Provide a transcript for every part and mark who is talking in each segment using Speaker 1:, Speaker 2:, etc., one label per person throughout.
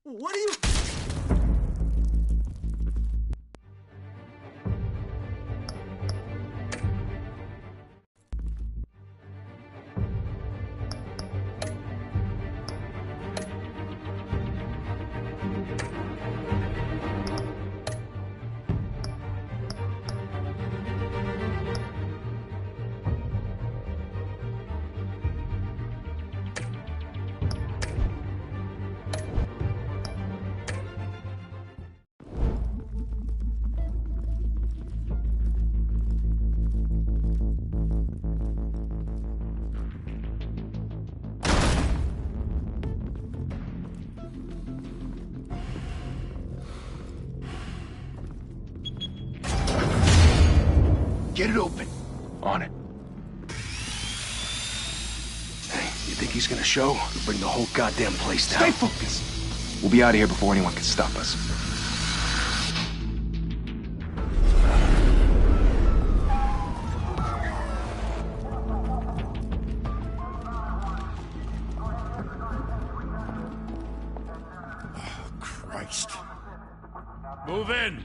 Speaker 1: What are you...
Speaker 2: Get it open. On it. Hey, you think he's gonna show? We'll bring the whole goddamn place down.
Speaker 3: Stay focused. We'll be out of here before anyone can stop us.
Speaker 1: Oh, Christ.
Speaker 4: Move in!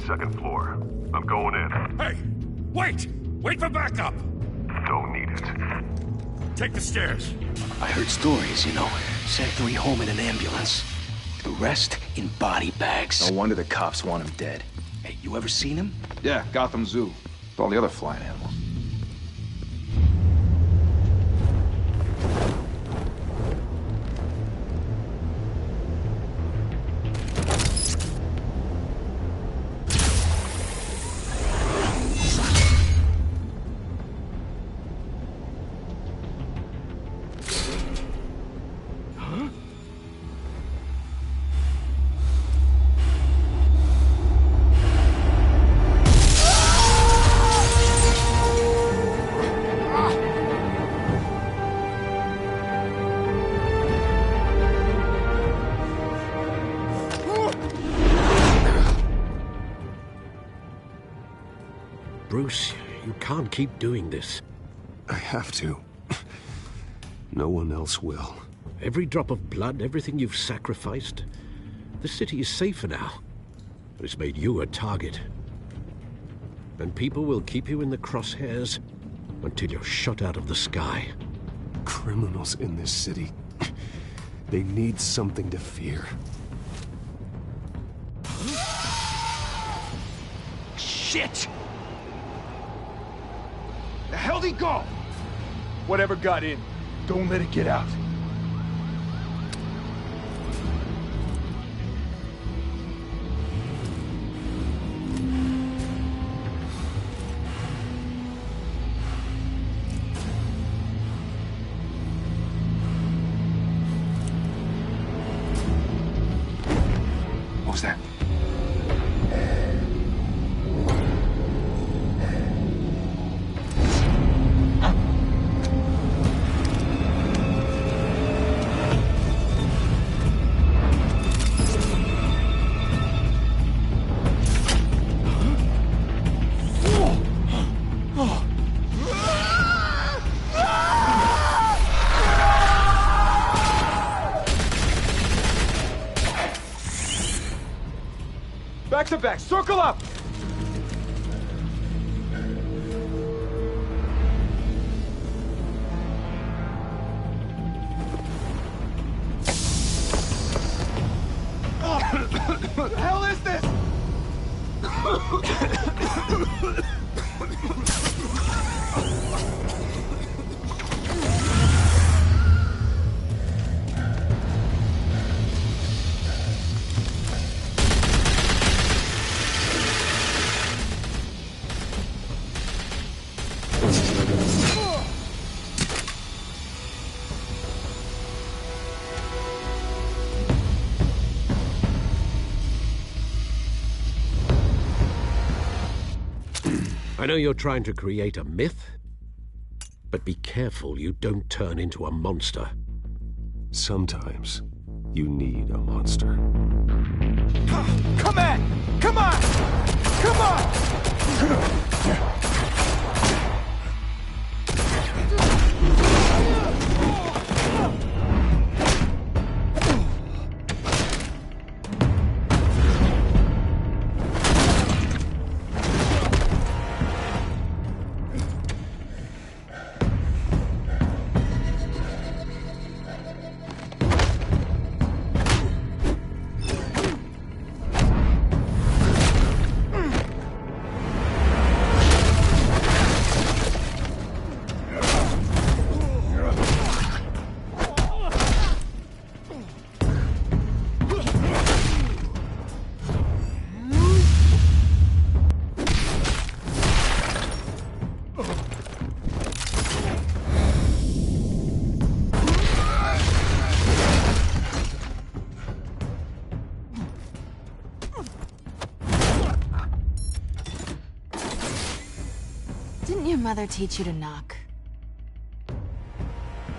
Speaker 5: Second floor. I'm going in.
Speaker 4: Hey! Wait! Wait for backup!
Speaker 5: Don't need it.
Speaker 4: Take the stairs.
Speaker 2: I heard stories, you know. Sent 3 home in an ambulance. The rest in body bags.
Speaker 3: No wonder the cops want him dead.
Speaker 2: Hey, you ever seen him?
Speaker 3: Yeah, Gotham Zoo. With all the other flying animals.
Speaker 6: Bruce, you can't keep doing this.
Speaker 7: I have to. No one else will.
Speaker 6: Every drop of blood, everything you've sacrificed. The city is safer now. It's made you a target. And people will keep you in the crosshairs until you're shot out of the sky.
Speaker 7: Criminals in this city. They need something to fear.
Speaker 2: Shit! The hell'd he go?
Speaker 3: Whatever got in, don't let it get out.
Speaker 2: What was that?
Speaker 3: Back to back, circle up!
Speaker 1: What the hell is this?
Speaker 6: I know you're trying to create a myth, But be careful you don't turn into a monster.
Speaker 7: Sometimes you need a monster.
Speaker 3: Come on! Come on! Come on!
Speaker 8: Didn't your mother teach you to knock?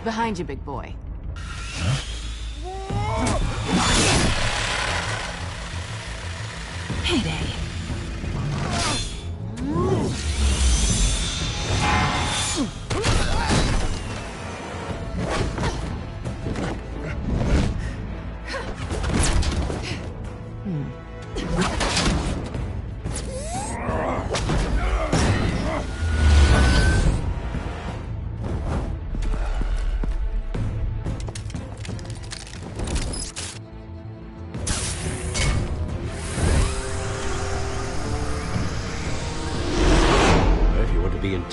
Speaker 8: Behind you, big boy. Heyday.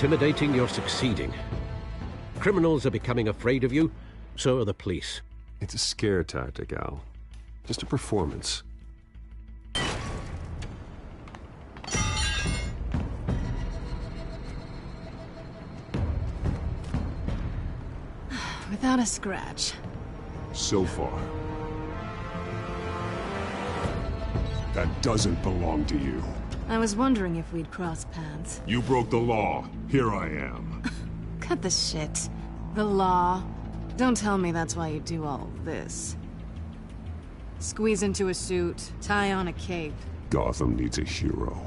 Speaker 6: Intimidating, you're succeeding. Criminals are becoming afraid of you, so are the police.
Speaker 7: It's a scare tactic, Al. Just a performance.
Speaker 8: Without a scratch.
Speaker 7: So far. That doesn't belong to you.
Speaker 8: I was wondering if we'd cross paths.
Speaker 5: You broke the law. Here I am.
Speaker 8: Cut the shit. The law. Don't tell me that's why you do all this. Squeeze into a suit, tie on a cape.
Speaker 7: Gotham needs a hero.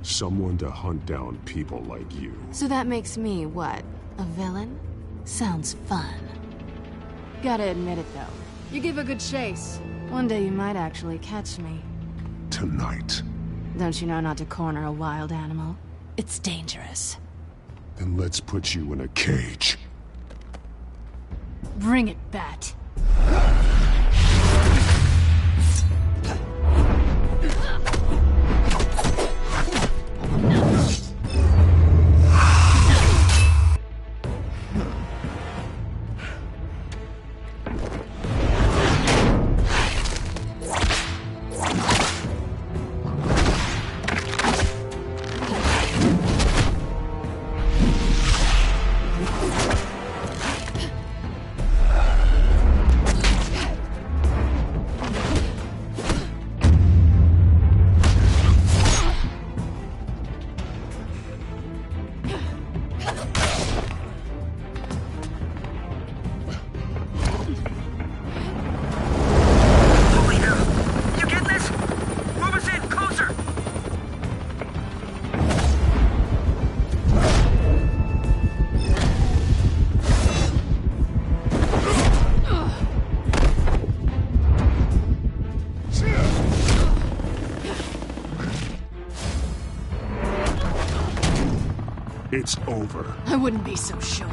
Speaker 7: Someone to hunt down people like you.
Speaker 8: So that makes me, what, a villain? Sounds fun. Gotta admit it, though. You give a good chase. One day you might actually catch me.
Speaker 7: Tonight.
Speaker 8: Don't you know not to corner a wild animal? It's dangerous.
Speaker 7: Then let's put you in a cage.
Speaker 8: Bring it, Bat.
Speaker 7: It's over.
Speaker 8: I wouldn't be so sure.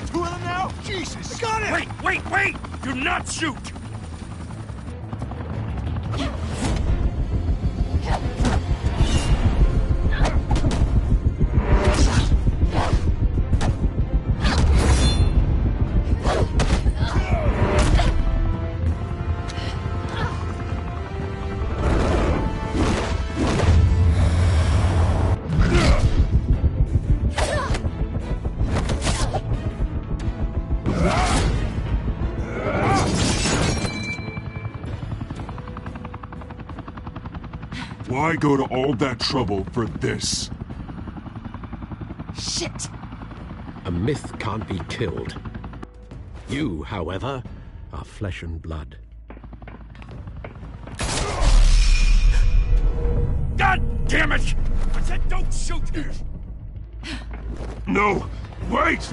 Speaker 3: Two of them now? Jesus! I got it!
Speaker 4: Wait! Do not shoot!
Speaker 5: Why go to all that trouble for this?
Speaker 1: Shit!
Speaker 6: A myth can't be killed. You, however, are flesh and blood.
Speaker 4: God damn it! I said don't shoot!
Speaker 5: No! Wait!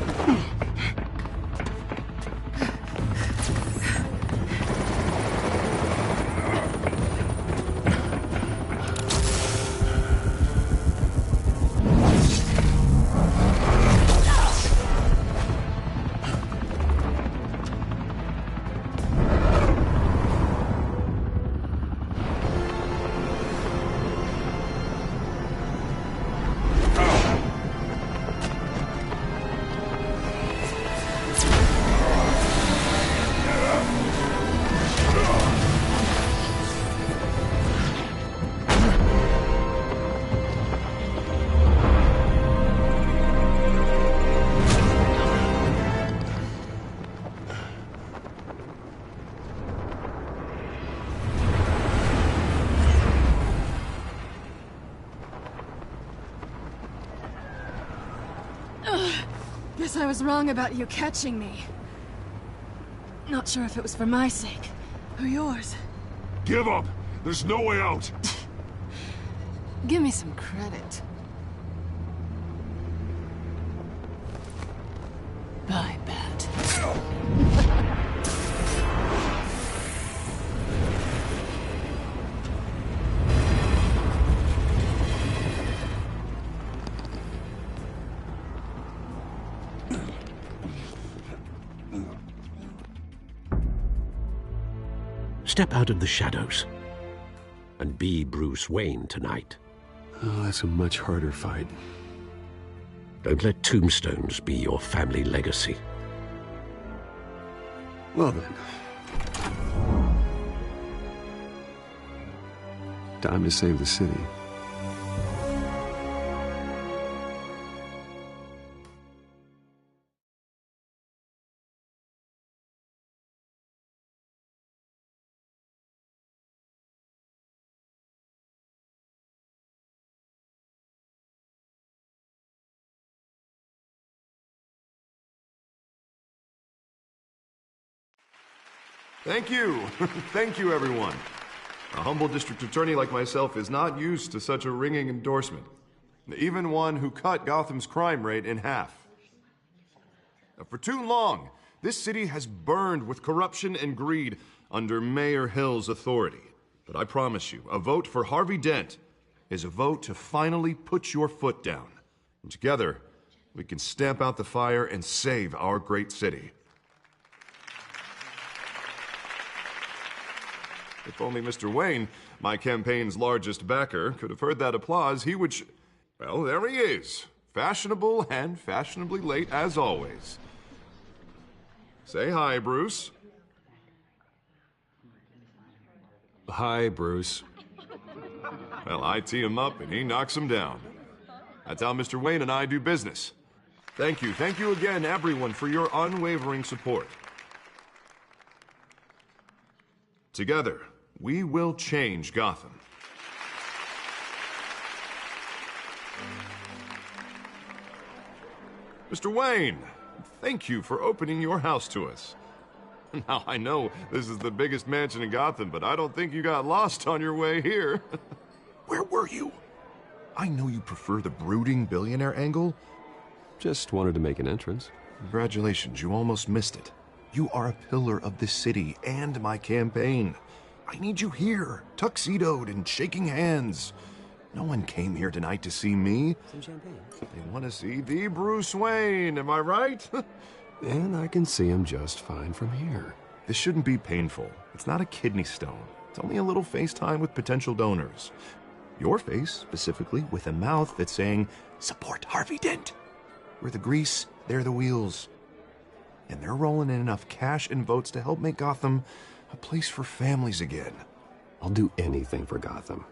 Speaker 8: Guess I was wrong about you catching me. Not sure if it was for my sake, or yours.
Speaker 5: Give up! There's no way out!
Speaker 8: Give me some credit. Bye, Bat.
Speaker 6: Step out of the shadows and be Bruce Wayne tonight.
Speaker 7: Oh, that's a much harder fight.
Speaker 6: Don't let tombstones be your family legacy.
Speaker 7: Well then. Time to save the city.
Speaker 9: Thank you. Thank you, everyone. A humble district attorney like myself is not used to such a ringing endorsement. Even one who cut Gotham's crime rate in half. For too long, this city has burned with corruption and greed under Mayor Hill's authority. But I promise you, a vote for Harvey Dent is a vote to finally put your foot down. And together, we can stamp out the fire and save our great city. If only Mr. Wayne, my campaign's largest backer, could have heard that applause, he would well, there he is. Fashionable and fashionably late as always. Say hi, Bruce.
Speaker 7: Hi, Bruce.
Speaker 9: Well, I tee him up and he knocks him down. That's how Mr. Wayne and I do business. Thank you again, everyone, for your unwavering support. Together, we will change Gotham. Mr. Wayne, thank you for opening your house to us. Now, I know this is the biggest mansion in Gotham, but I don't think you got lost on your way here. Where were you? I know you prefer the brooding billionaire angle.
Speaker 7: Just wanted to make an entrance.
Speaker 9: Congratulations, you almost missed it. You are a pillar of this city and my campaign. I need you here, tuxedoed and shaking hands. No one came here tonight to see me.
Speaker 10: Some champagne.
Speaker 9: They want to see the Bruce Wayne, am I right?
Speaker 7: And I can see him just fine from here.
Speaker 9: This shouldn't be painful. It's not a kidney stone. It's only a little FaceTime with potential donors. Your face, specifically, with a mouth that's saying, support Harvey Dent. We're the grease, they're the wheels. And they're rolling in enough cash and votes to help make Gotham a place for families again.
Speaker 7: I'll do anything for Gotham.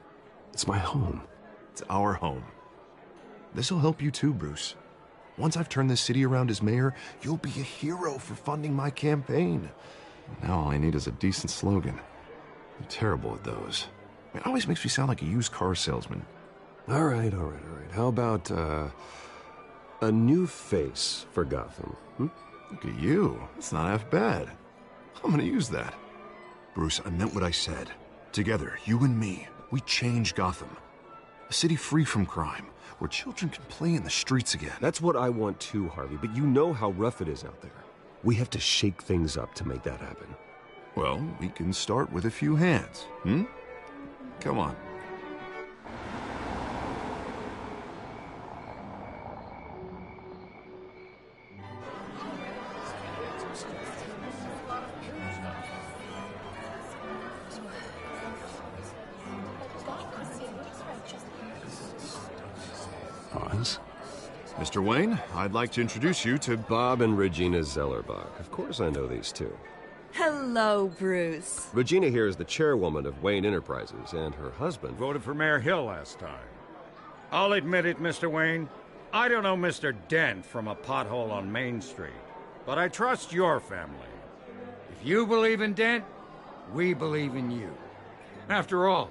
Speaker 7: It's my home.
Speaker 9: It's our home. This'll help you too, Bruce. Once I've turned this city around as mayor, you'll be a hero for funding my campaign. Now all I need is a decent slogan.
Speaker 7: I'm terrible at those.
Speaker 9: It always makes me sound like a used car salesman.
Speaker 7: All right. How about, a new face for Gotham?
Speaker 9: Look at you. It's not half bad. I'm gonna use that. Bruce, I meant what I said. Together, you and me, we change Gotham. A city free from crime, where children can play in the streets again.
Speaker 7: That's what I want too, Harvey, but you know how rough it is out there. We have to shake things up to make that happen.
Speaker 9: Well, we can start with a few hands, Come on.
Speaker 7: Hans?
Speaker 9: Mr. Wayne, I'd like to introduce you to
Speaker 7: Bob and Regina Zellerbach. Of course I know these two.
Speaker 10: Hello, Bruce.
Speaker 7: Regina here is the chairwoman of Wayne Enterprises, and her husband...
Speaker 4: Voted for Mayor Hill last time. I'll admit it, Mr. Wayne. I don't know Mr. Dent from a pothole on Main Street, but I trust your family. If you believe in Dent, we believe in you. After all,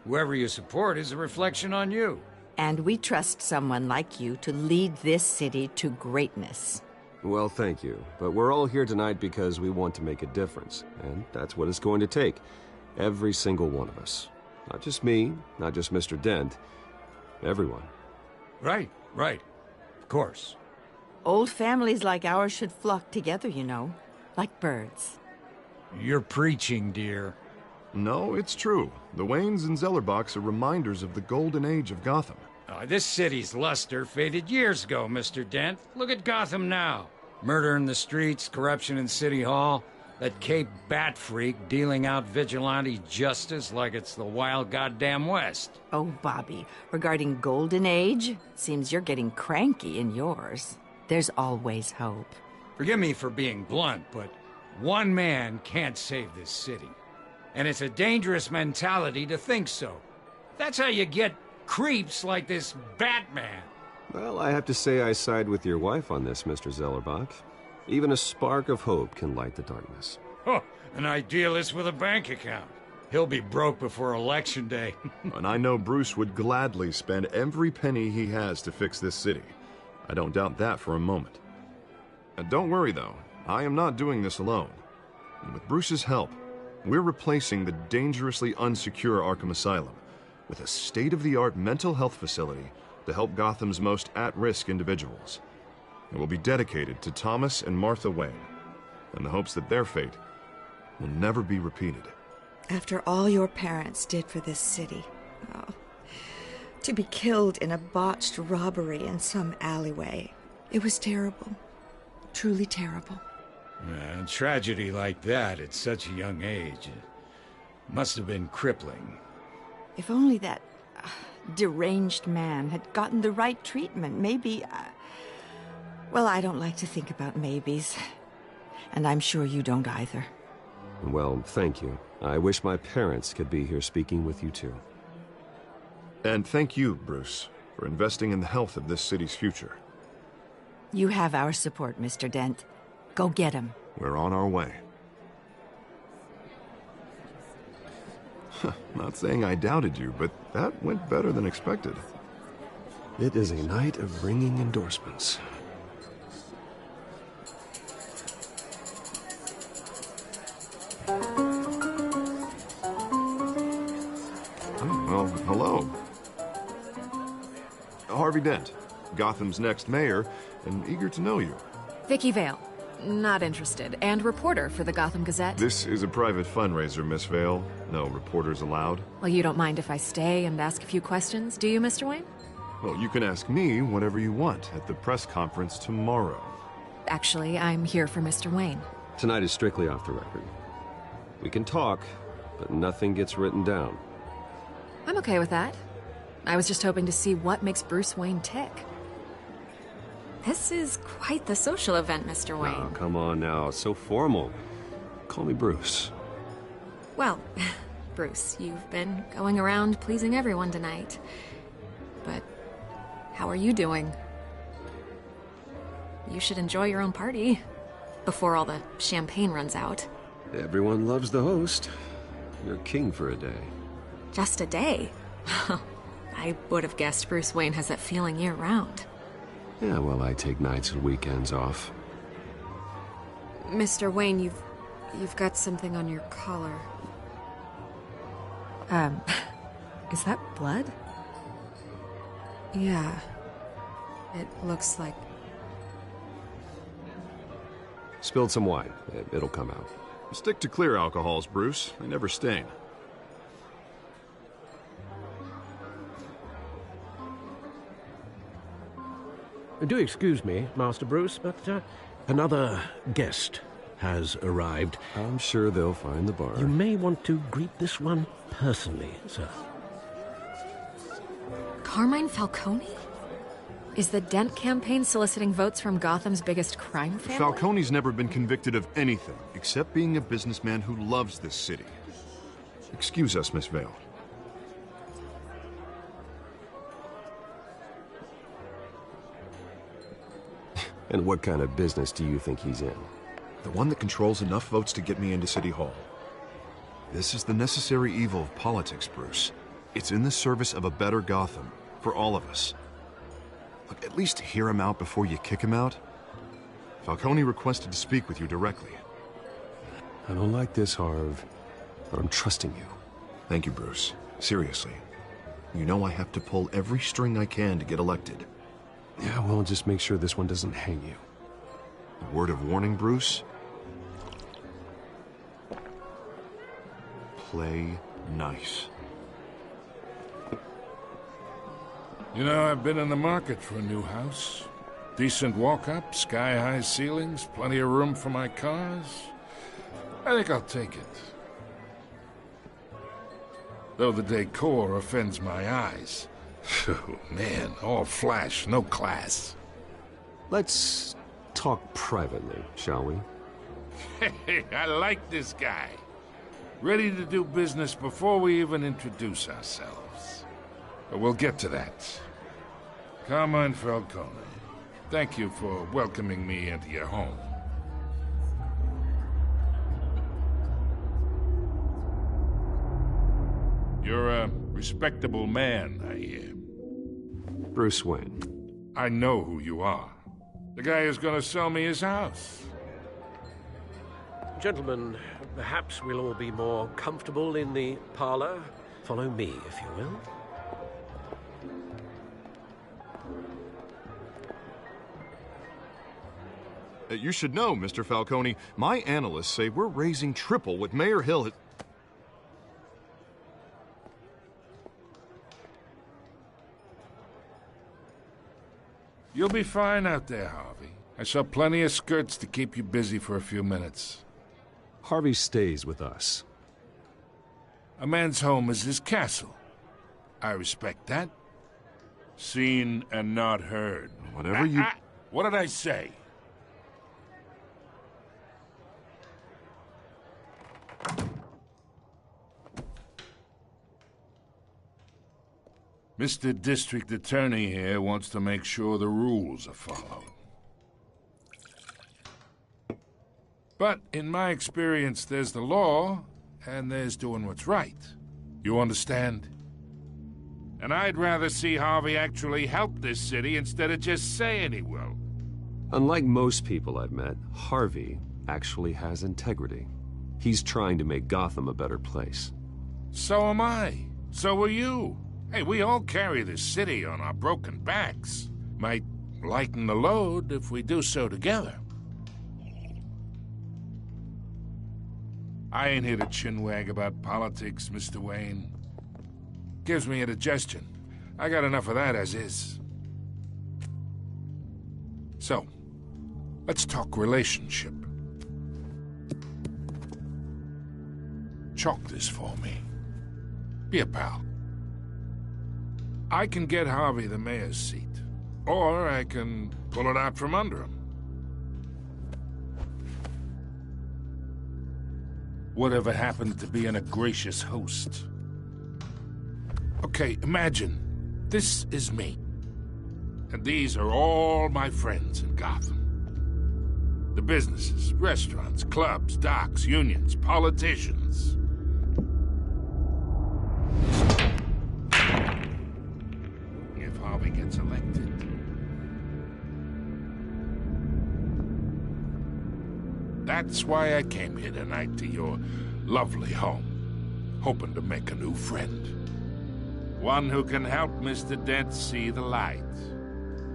Speaker 4: whoever you support is a reflection on you.
Speaker 10: And we trust someone like you to lead this city to greatness.
Speaker 7: Well, thank you. But we're all here tonight because we want to make a difference. And that's what it's going to take. Every single one of us. Not just me, not just Mr. Dent. Everyone.
Speaker 4: Right. Of course.
Speaker 10: Old families like ours should flock together, you know. Like birds.
Speaker 4: You're preaching, dear.
Speaker 9: No, it's true. The Waynes and Zellerbachs are reminders of the golden age of Gotham.
Speaker 4: This city's luster faded years ago, Mr. Dent. Look at Gotham now. Murder in the streets, corruption in City Hall, that Cape Bat freak dealing out vigilante justice like it's the wild goddamn West.
Speaker 10: Oh, Bobby, regarding Golden Age, seems you're getting cranky in yours. There's always hope.
Speaker 4: Forgive me for being blunt, but one man can't save this city. And it's a dangerous mentality to think so. That's how you get creeps like this Batman.
Speaker 7: Well, I have to say I side with your wife on this, Mr. Zellerbach. Even a spark of hope can light the darkness.
Speaker 4: Oh, an idealist with a bank account. He'll be broke before Election Day.
Speaker 9: And I know Bruce would gladly spend every penny he has to fix this city. I don't doubt that for a moment. And don't worry, though. I am not doing this alone. And with Bruce's help, we're replacing the dangerously unsecure Arkham Asylum with a state-of-the-art mental health facility to help Gotham's most at-risk individuals. It will be dedicated to Thomas and Martha Wayne, in the hopes that their fate will never be repeated.
Speaker 11: After all your parents did for this city, to be killed in a botched robbery in some alleyway, it was terrible. Truly terrible.
Speaker 4: A tragedy like that at such a young age must have been crippling.
Speaker 10: If only that deranged man had gotten the right treatment, maybe... Well, I don't like to think about maybes. And I'm sure you don't either.
Speaker 7: Well, thank you. I wish my parents could be here speaking with you too.
Speaker 9: And thank you, Bruce, for investing in the health of this city's future.
Speaker 10: You have our support, Mr. Dent. Go get him.
Speaker 9: We're on our way. Not saying I doubted you, but that went better than expected.
Speaker 7: It is a night of ringing endorsements.
Speaker 9: Well, hello. Harvey Dent, Gotham's next mayor, and eager to know you.
Speaker 8: Vicky Vale. Not interested. And reporter for the Gotham Gazette.
Speaker 9: This is a private fundraiser, Miss Vale. No reporters allowed.
Speaker 8: Well, you don't mind if I stay and ask a few questions, do you, Mr. Wayne?
Speaker 9: Well, you can ask me whatever you want at the press conference tomorrow.
Speaker 8: Actually, I'm here for Mr. Wayne.
Speaker 7: Tonight is strictly off the record. We can talk, but nothing gets written down.
Speaker 8: I'm okay with that. I was just hoping to see what makes Bruce Wayne tick. This is quite the social event, Mr. Wayne.
Speaker 7: Oh, come on now. It's so formal. Call me Bruce.
Speaker 8: Well, Bruce, you've been going around pleasing everyone tonight. But how are you doing? You should enjoy your own party before all the champagne runs out.
Speaker 7: Everyone loves the host. You're king for a day.
Speaker 12: Just a day? I would have guessed Bruce Wayne has that feeling year-round.
Speaker 7: Yeah, well, I take nights and weekends off.
Speaker 12: Mr. Wayne, you've got something on your collar. Is that blood? Yeah. It looks like...
Speaker 7: Spilled some wine. It'll come out.
Speaker 9: Stick to clear alcohols, Bruce. They never stain.
Speaker 6: Do excuse me, Master Bruce, but another guest has arrived.
Speaker 7: I'm sure they'll find the bar.
Speaker 6: You may want to greet this one personally, sir.
Speaker 12: Carmine Falcone? Is the Dent campaign soliciting votes from Gotham's biggest crime family?
Speaker 9: Falcone's never been convicted of anything, except being a businessman who loves this city. Excuse us, Miss Vale.
Speaker 7: And what kind of business do you think he's in?
Speaker 9: The one that controls enough votes to get me into City Hall. This is the necessary evil of politics, Bruce. It's in the service of a better Gotham, for all of us. Look, at least hear him out before you kick him out. Falcone requested to speak with you directly.
Speaker 7: I don't like this, Harv, but I'm trusting you.
Speaker 9: Thank you, Bruce. Seriously. You know I have to pull every string I can to get elected.
Speaker 7: Yeah, well, just make sure this one doesn't hang you.
Speaker 9: A word of warning, Bruce? Play nice.
Speaker 5: You know, I've been in the market for a new house. Decent walk-up, sky-high ceilings, plenty of room for my cars. I think I'll take it. Though the decor offends my eyes. Oh, man, all flash, no class.
Speaker 7: Let's talk privately, shall we?
Speaker 5: Hey, I like this guy. Ready to do business before we even introduce ourselves. But we'll get to that. Carmine Falcone, thank you for welcoming me into your home. You're a respectable man, I hear.
Speaker 7: Bruce Wayne.
Speaker 5: I know who you are. The guy who's gonna sell me his house.
Speaker 6: Gentlemen, perhaps we'll all be more comfortable in the parlor. Follow me, if you will.
Speaker 9: You should know, Mr. Falcone, my analysts say we're raising triple what Mayor Hill has...
Speaker 5: You'll be fine out there, Harvey. I saw plenty of skirts to keep you busy for a few minutes.
Speaker 7: Harvey stays with us.
Speaker 5: A man's home is his castle. I respect that. Seen and not heard.
Speaker 9: Whatever you...
Speaker 5: What did I say? Mr. District Attorney here wants to make sure the rules are followed. But in my experience, there's the law, and there's doing what's right. You understand? And I'd rather see Harvey actually help this city instead of just saying he will.
Speaker 7: Unlike most people I've met, Harvey actually has integrity. He's trying to make Gotham a better place.
Speaker 5: So am I. So are you. Hey, we all carry this city on our broken backs. Might lighten the load if we do so together. I ain't here to chinwag about politics, Mr. Wayne. Gives me indigestion. I got enough of that as is. So, let's talk relationship. Chalk this for me. Be a pal. I can get Harvey the mayor's seat, or I can pull it out from under him. Whatever happened to being a gracious host? Okay, imagine, this is me. And these are all my friends in Gotham. The businesses, restaurants, clubs, docks, unions, politicians. if Harvey gets elected. That's why I came here tonight to your lovely home, hoping to make a new friend. One who can help Mr. Dent see the light,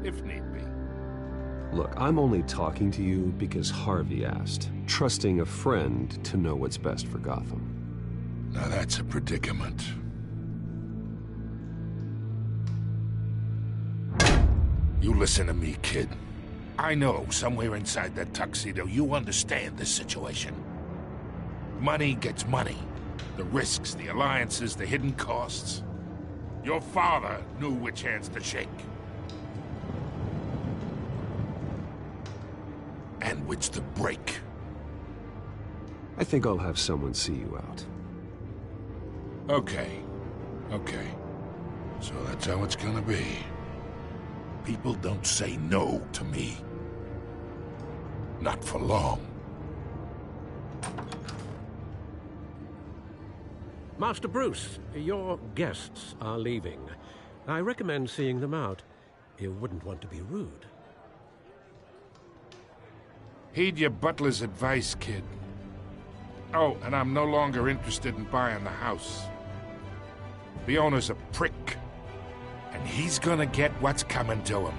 Speaker 5: if need be.
Speaker 7: Look, I'm only talking to you because Harvey asked, trusting a friend to know what's best for Gotham.
Speaker 5: Now that's a predicament. You listen to me, kid. I know somewhere inside that tuxedo you understand this situation. Money gets money. The risks, the alliances, the hidden costs. Your father knew which hands to shake. And which to break.
Speaker 7: I think I'll have someone see you out.
Speaker 5: Okay. Okay. So that's how it's gonna be. People don't say no to me. Not for long.
Speaker 6: Master Bruce, your guests are leaving. I recommend seeing them out. You wouldn't want to be rude.
Speaker 5: Heed your butler's advice, kid. Oh, and I'm no longer interested in buying the house. The owner's a prick. And he's gonna get what's coming to him.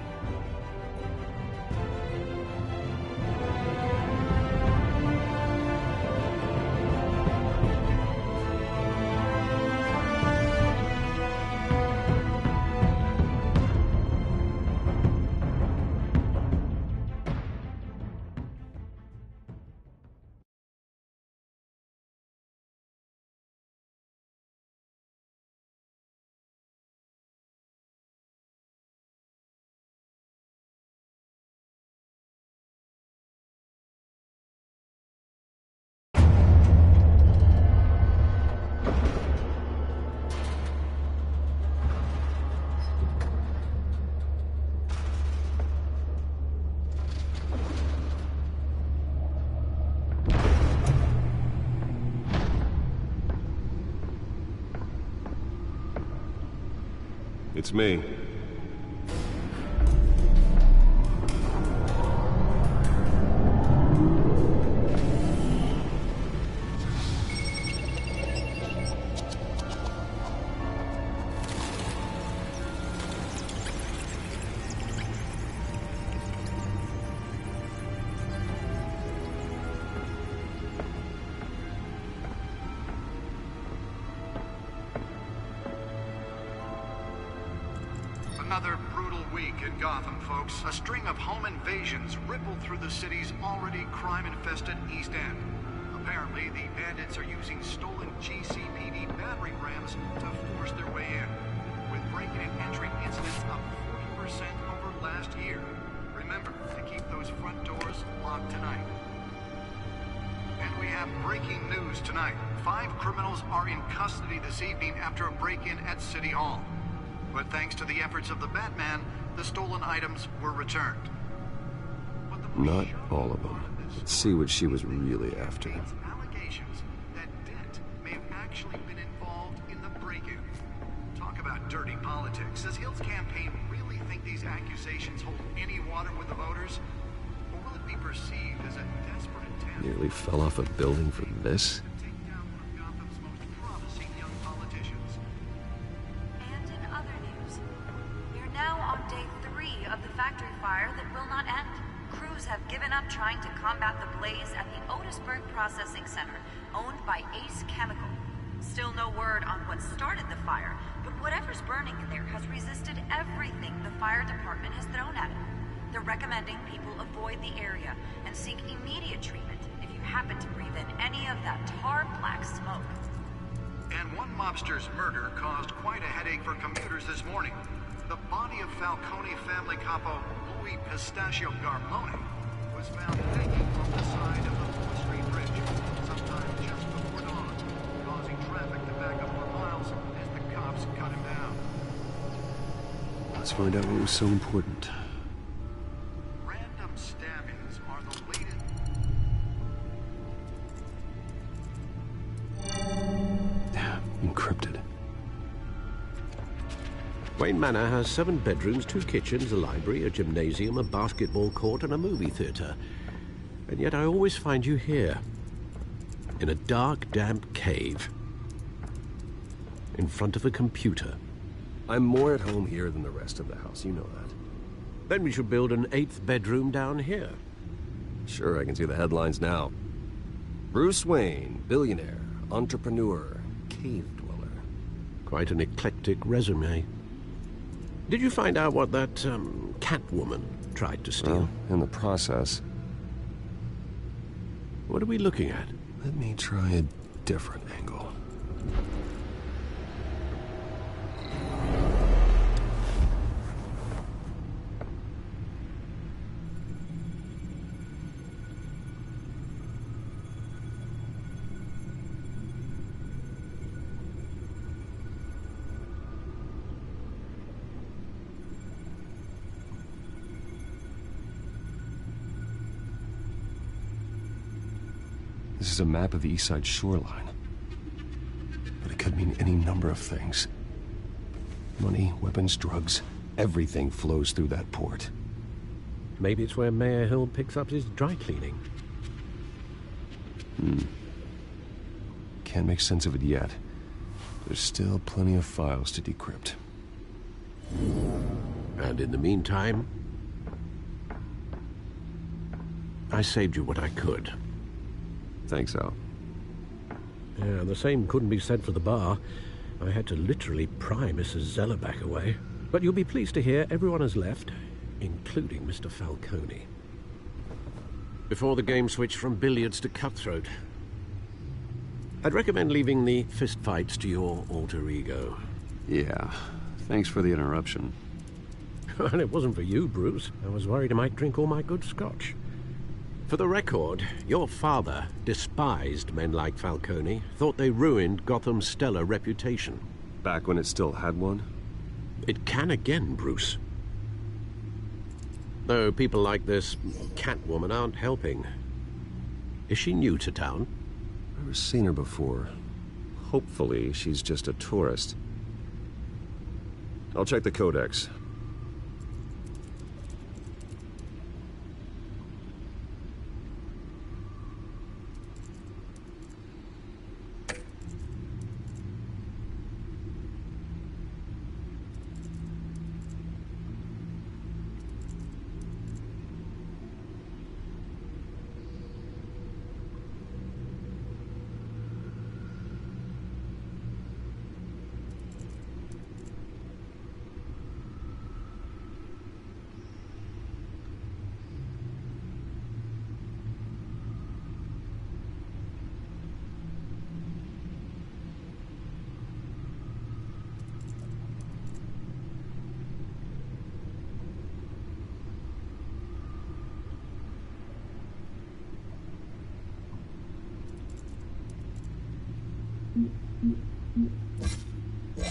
Speaker 7: It's me.
Speaker 13: Another brutal week in Gotham, folks. A string of home invasions rippled through the city's already crime-infested East End. Apparently, the bandits are using stolen GCPD battering rams to force their way in, with break-in and entry incidents up 40% over last year. Remember to keep those front doors locked tonight. And we have breaking news tonight. 5 criminals are in custody this evening after a break-in at City Hall. But thanks to the efforts of the Batman, the stolen items were returned.
Speaker 7: Not all of them. Let's see what she was really after.
Speaker 13: Allegations that Dent may have actually been involved in the break-in. Talk about dirty politics. Does Hill's campaign really think these accusations hold any water with the voters? Or will it be perceived as a desperate attempt?
Speaker 7: Nearly fell off a building for this?
Speaker 14: Factory fire that will not end. Crews have given up trying to combat the blaze at the Otisburg Processing Center, owned by Ace Chemical. Still no word on what started the fire, but whatever's burning in there has resisted everything the fire department has thrown at it. They're recommending people avoid the area and seek immediate treatment if you happen to breathe in any of that tar-black smoke.
Speaker 13: And one mobster's murder caused quite a headache for commuters this morning. The body of Falcone family capo Louis Pistachio Garmone was found hanging from the side of the 4th Street Bridge sometime just before dawn, causing traffic to back up for miles as the cops cut him down.
Speaker 7: Let's find out what was so important.
Speaker 13: Random stabbings are the latest.
Speaker 7: Encrypted.
Speaker 6: Wayne Manor has 7 bedrooms, 2 kitchens, a library, a gymnasium, a basketball court, and a movie theater. And yet I always find you here, in a dark, damp cave, in front of a computer.
Speaker 7: I'm more at home here than the rest of the house, you know that.
Speaker 6: Then we should build an 8th bedroom down here.
Speaker 7: Sure, I can see the headlines now. Bruce Wayne, billionaire, entrepreneur, cave dweller.
Speaker 6: Quite an eclectic resume. Did you find out what that, Catwoman tried to steal?
Speaker 7: Well, in the process.
Speaker 6: What are we looking at?
Speaker 7: Let me try a different angle. This is a map of the East Side shoreline. But it could mean any number of things. Money, weapons, drugs, everything flows through that port.
Speaker 6: Maybe it's where Mayor Hill picks up his dry cleaning.
Speaker 7: Can't make sense of it yet. There's still plenty of files to decrypt.
Speaker 6: And in the meantime, I saved you what I could.
Speaker 7: Thanks, Al.
Speaker 6: Yeah, the same couldn't be said for the bar. I had to literally pry Mrs. Zeller back away. But you'll be pleased to hear everyone has left, including Mr. Falcone. Before the game switched from billiards to cutthroat. I'd recommend leaving the fistfights to your alter ego.
Speaker 7: Yeah, thanks for the interruption.
Speaker 6: And it wasn't for you, Bruce. I was worried I might drink all my good scotch. For the record, your father despised men like Falcone, thought they ruined Gotham's stellar reputation.
Speaker 7: Back when it still had one?
Speaker 6: It can again, Bruce. Though people like this Catwoman aren't helping. Is she new to town?
Speaker 7: Never seen her before. Hopefully, she's just a tourist. I'll check the codex.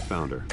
Speaker 7: Found her.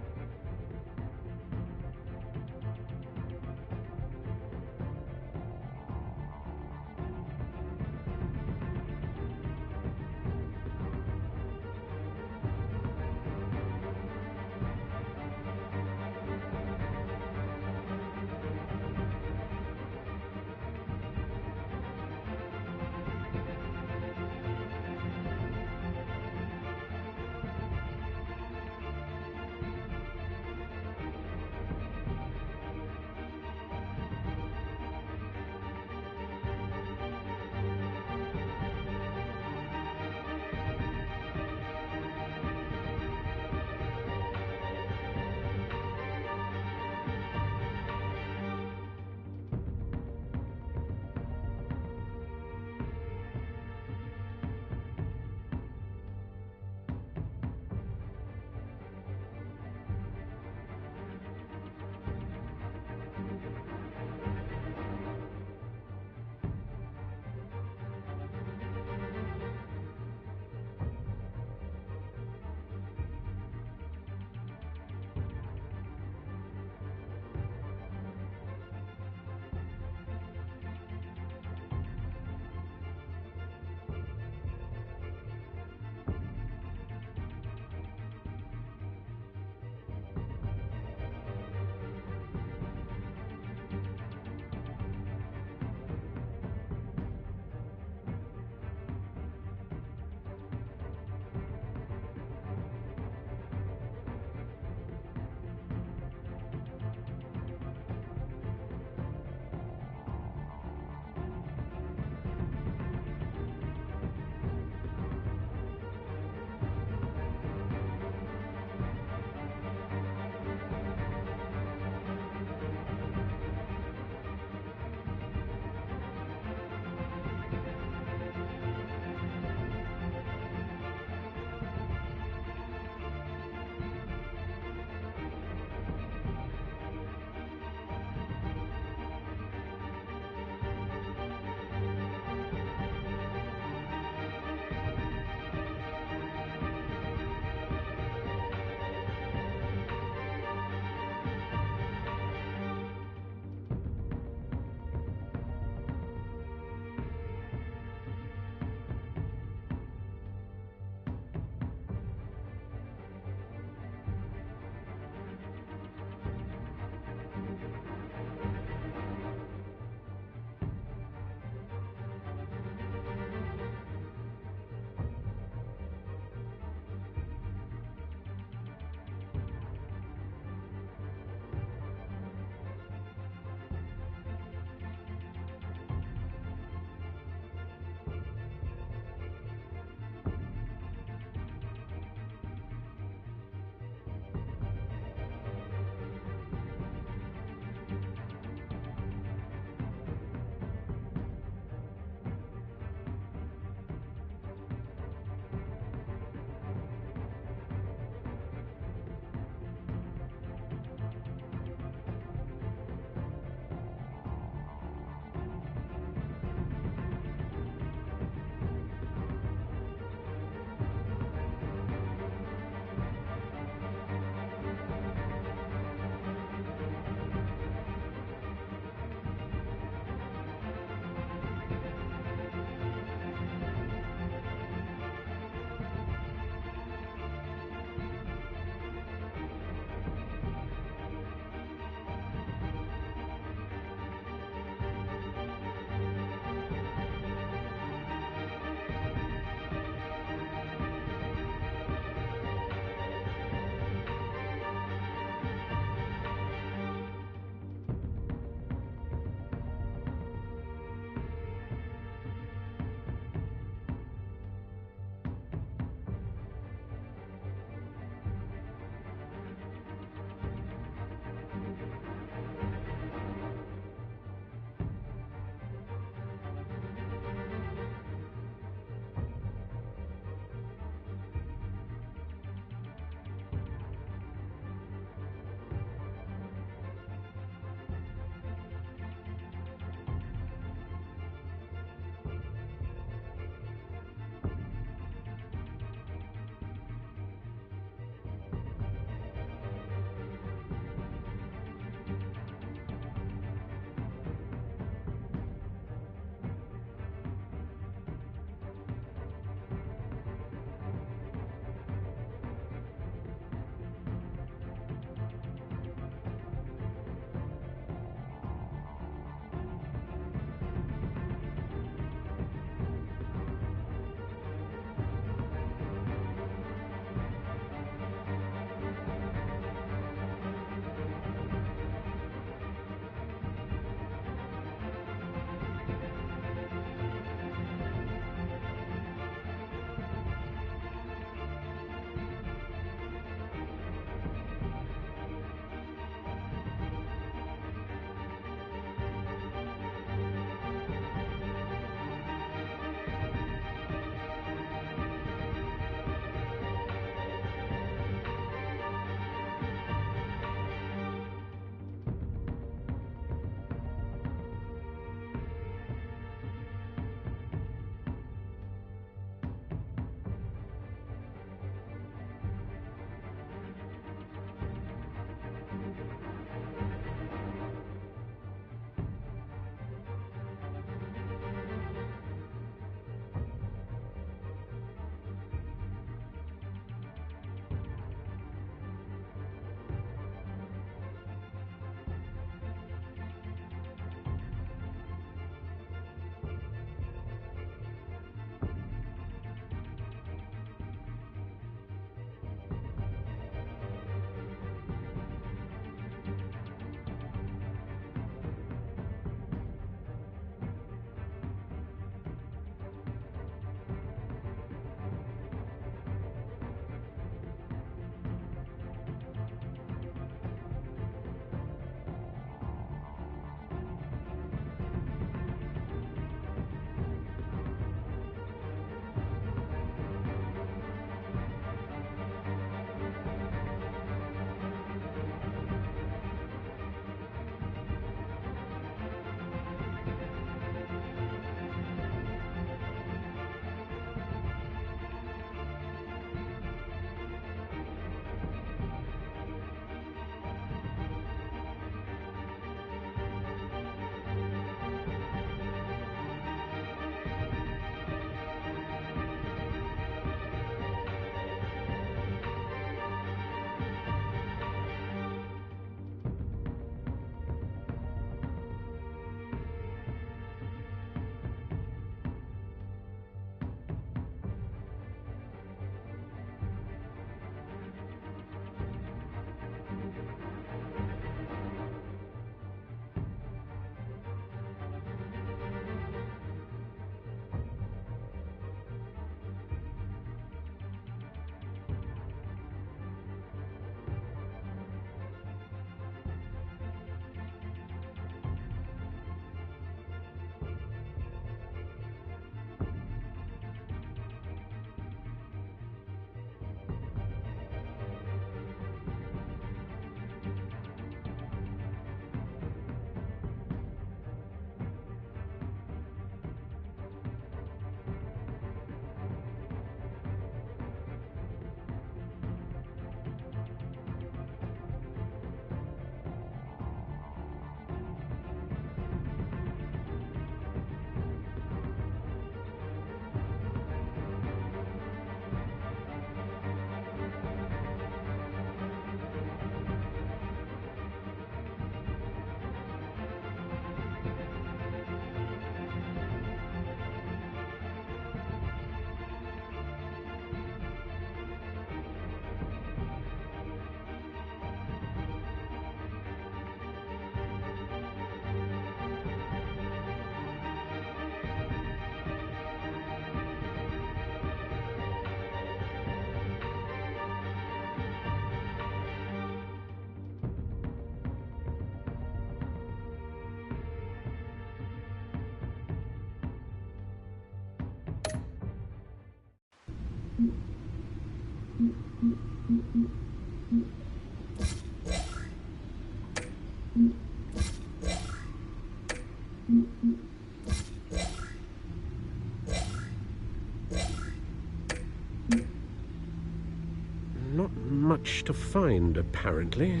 Speaker 6: much to find, apparently.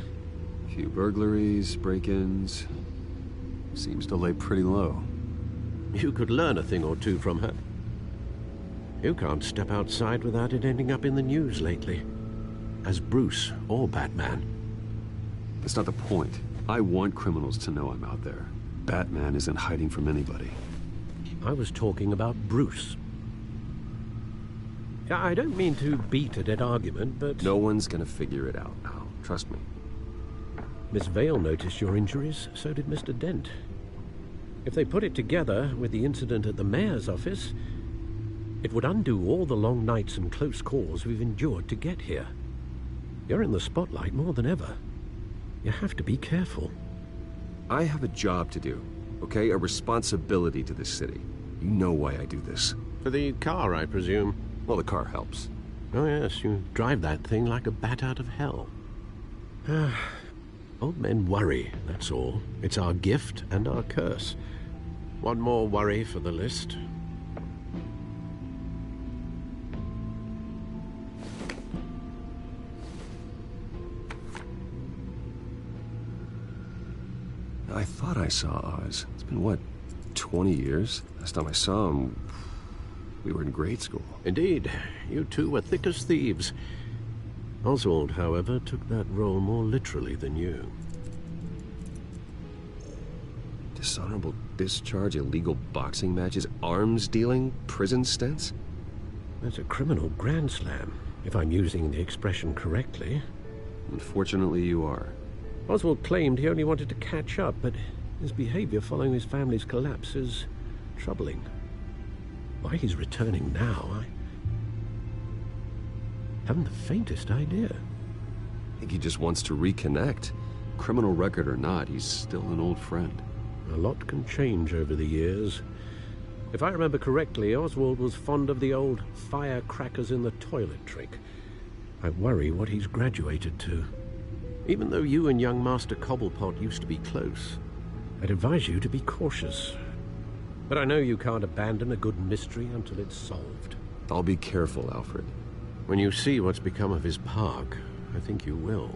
Speaker 7: Few burglaries, break-ins. Seems to lay pretty low.
Speaker 6: You could learn a thing or two from her. You can't step outside without it ending up in the news lately. As Bruce or Batman.
Speaker 7: That's not the point. I want criminals to know I'm out there. Batman isn't hiding from anybody.
Speaker 6: I was talking about Bruce. I don't mean to beat a dead argument, but...
Speaker 7: No one's gonna figure it out now. Trust me.
Speaker 6: Miss Vale noticed your injuries, so did Mr. Dent. If they put it together with the incident at the mayor's office, it would undo all the long nights and close calls we've endured to get here. You're in the spotlight more than ever. You have to be careful.
Speaker 7: I have a job to do, okay? A responsibility to this city. You know why I do this.
Speaker 6: For the car, I presume?
Speaker 7: Well, the car helps.
Speaker 6: Oh yes, you drive that thing like a bat out of hell. Old men worry, that's all. It's our gift and our curse. One more worry for the list.
Speaker 7: I thought I saw Oz. It's been, what, 20 years? Last time I saw him, we were in grade school.
Speaker 6: Indeed. You two were thick as thieves. Oswald, however, took that role more literally than you.
Speaker 7: Dishonorable discharge, illegal boxing matches, arms dealing, prison stints?
Speaker 6: That's a criminal grand slam, if I'm using the expression correctly.
Speaker 7: Unfortunately, you are.
Speaker 6: Oswald claimed he only wanted to catch up, but his behavior following his family's collapse is troubling. Why he's returning now, I haven't the faintest idea.
Speaker 7: I think he just wants to reconnect. Criminal record or not, he's still an old friend.
Speaker 6: A lot can change over the years. If I remember correctly, Oswald was fond of the old firecrackers in the toilet trick. I worry what he's graduated to. Even though you and young Master Cobblepot used to be close, I'd advise you to be cautious. But I know you can't abandon a good mystery until it's solved.
Speaker 7: I'll be careful, Alfred.
Speaker 6: When you see what's become of his park, I think you will.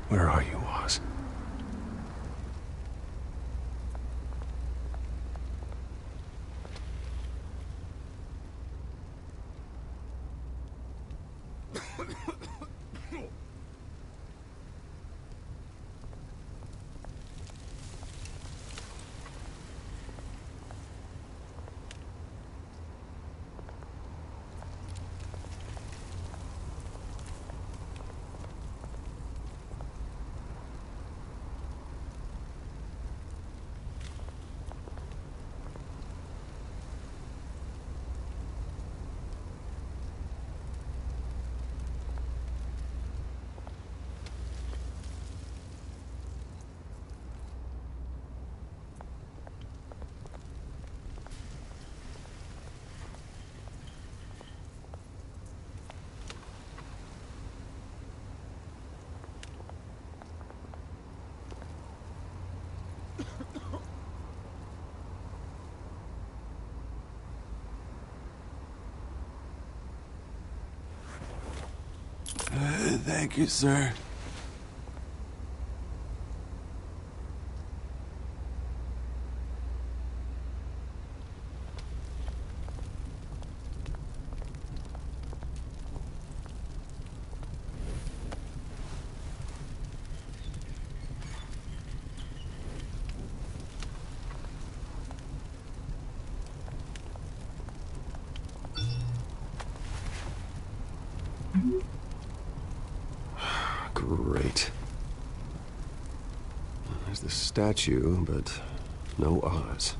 Speaker 7: Where are you, Oz?
Speaker 1: Thank you, sir.
Speaker 7: Great. There's the statue, but no Oz.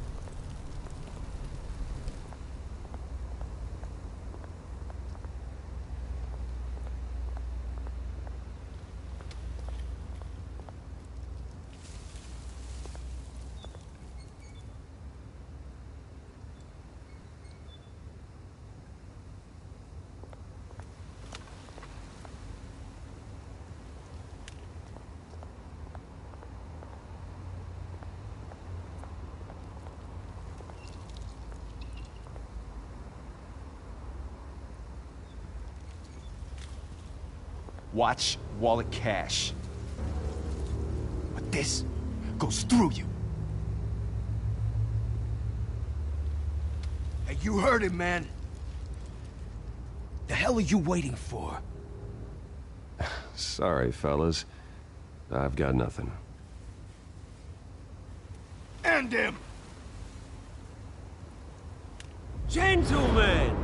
Speaker 1: Watch wallet cash. But this goes through you. Hey, you heard it, man. The hell are you waiting for?
Speaker 7: Sorry, fellas. I've got nothing.
Speaker 1: End him!
Speaker 15: Gentlemen!